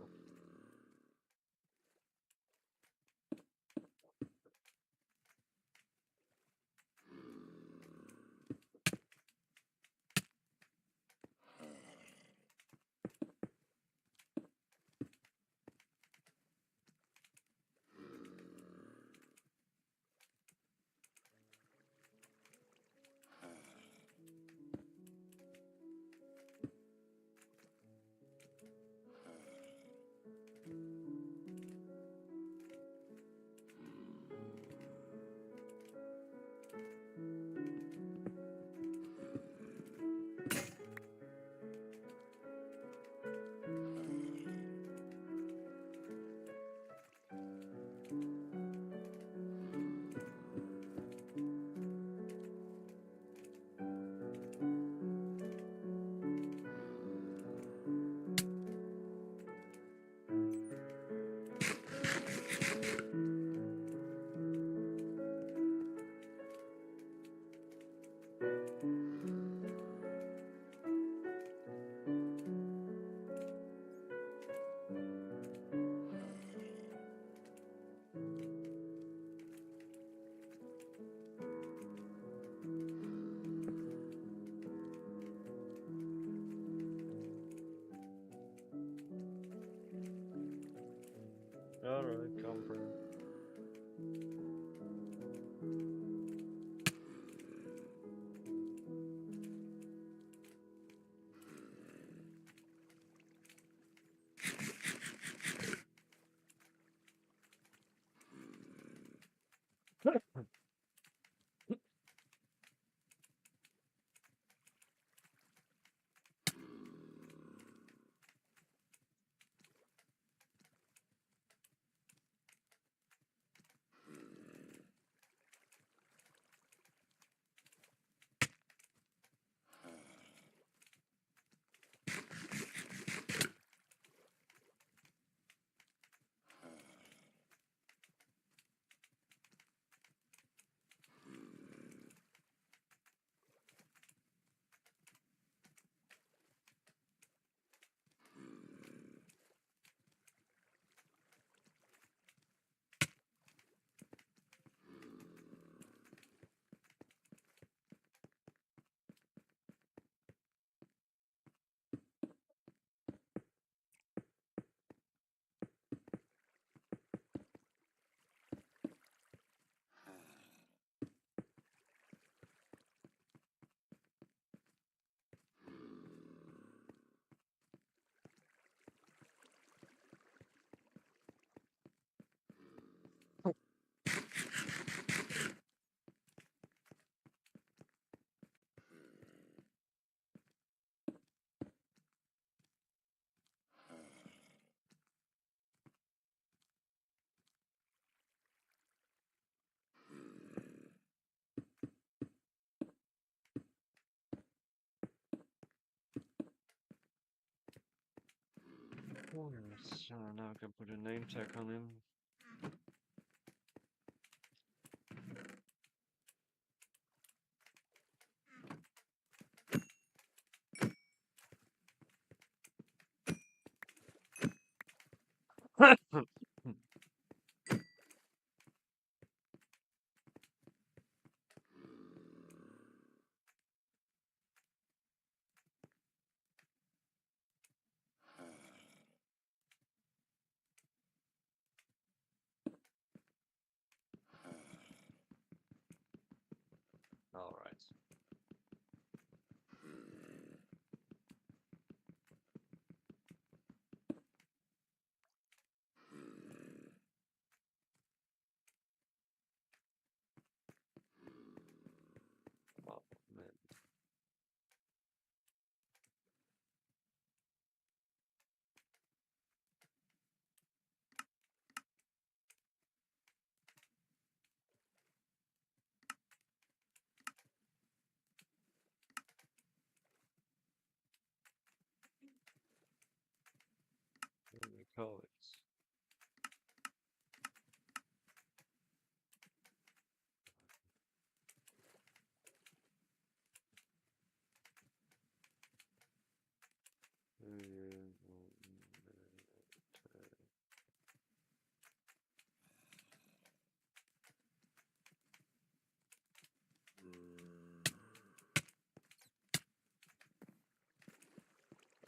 so now I can put a name tag on him. All right. Oh man. What do we call it?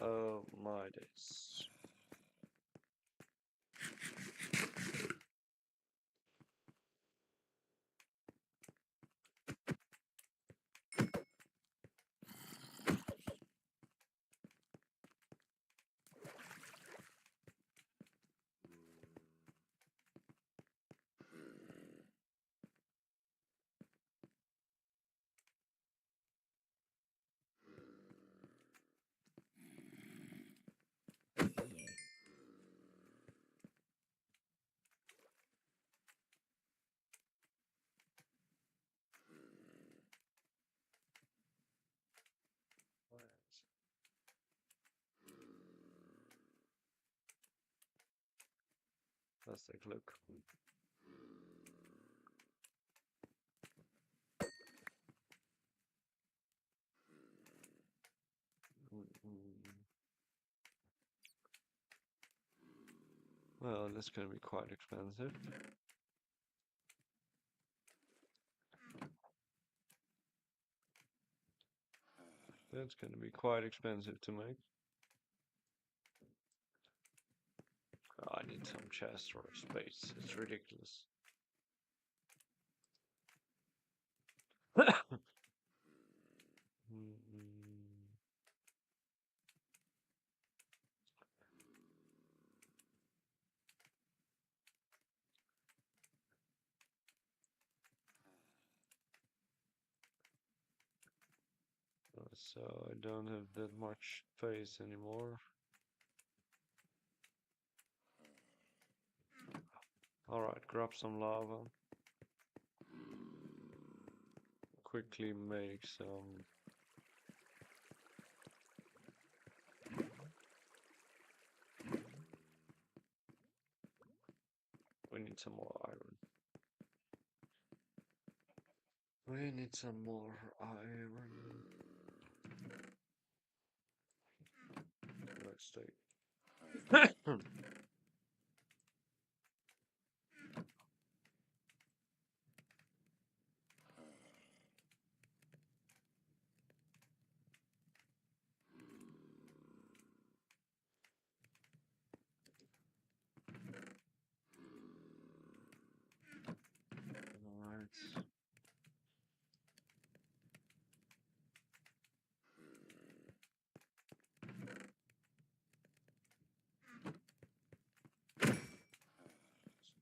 Oh my days. Let's take a look. Well, that's gonna be quite expensive. That's gonna be quite expensive to make. Oh, I need some chest or space. It's ridiculous. So I don't have that much space anymore. Alright, grab some lava. Quickly make some. We need some more iron. We need some more iron. Let's take. Alright.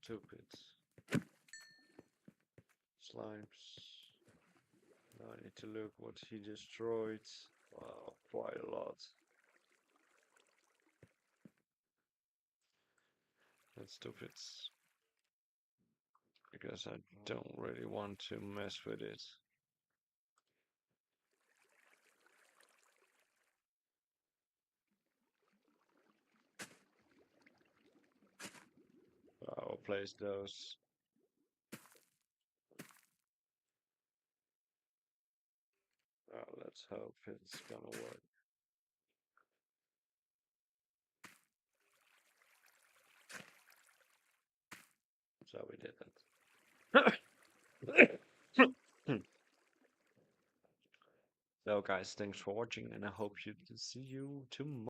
Stupid slimes. Now I need to look what he destroyed. Wow, quite a lot. That's stupid. Because I don't really want to mess with it. place those. Let's hope it's gonna work. So we did that. So guys, thanks for watching and I hope you to see you tomorrow.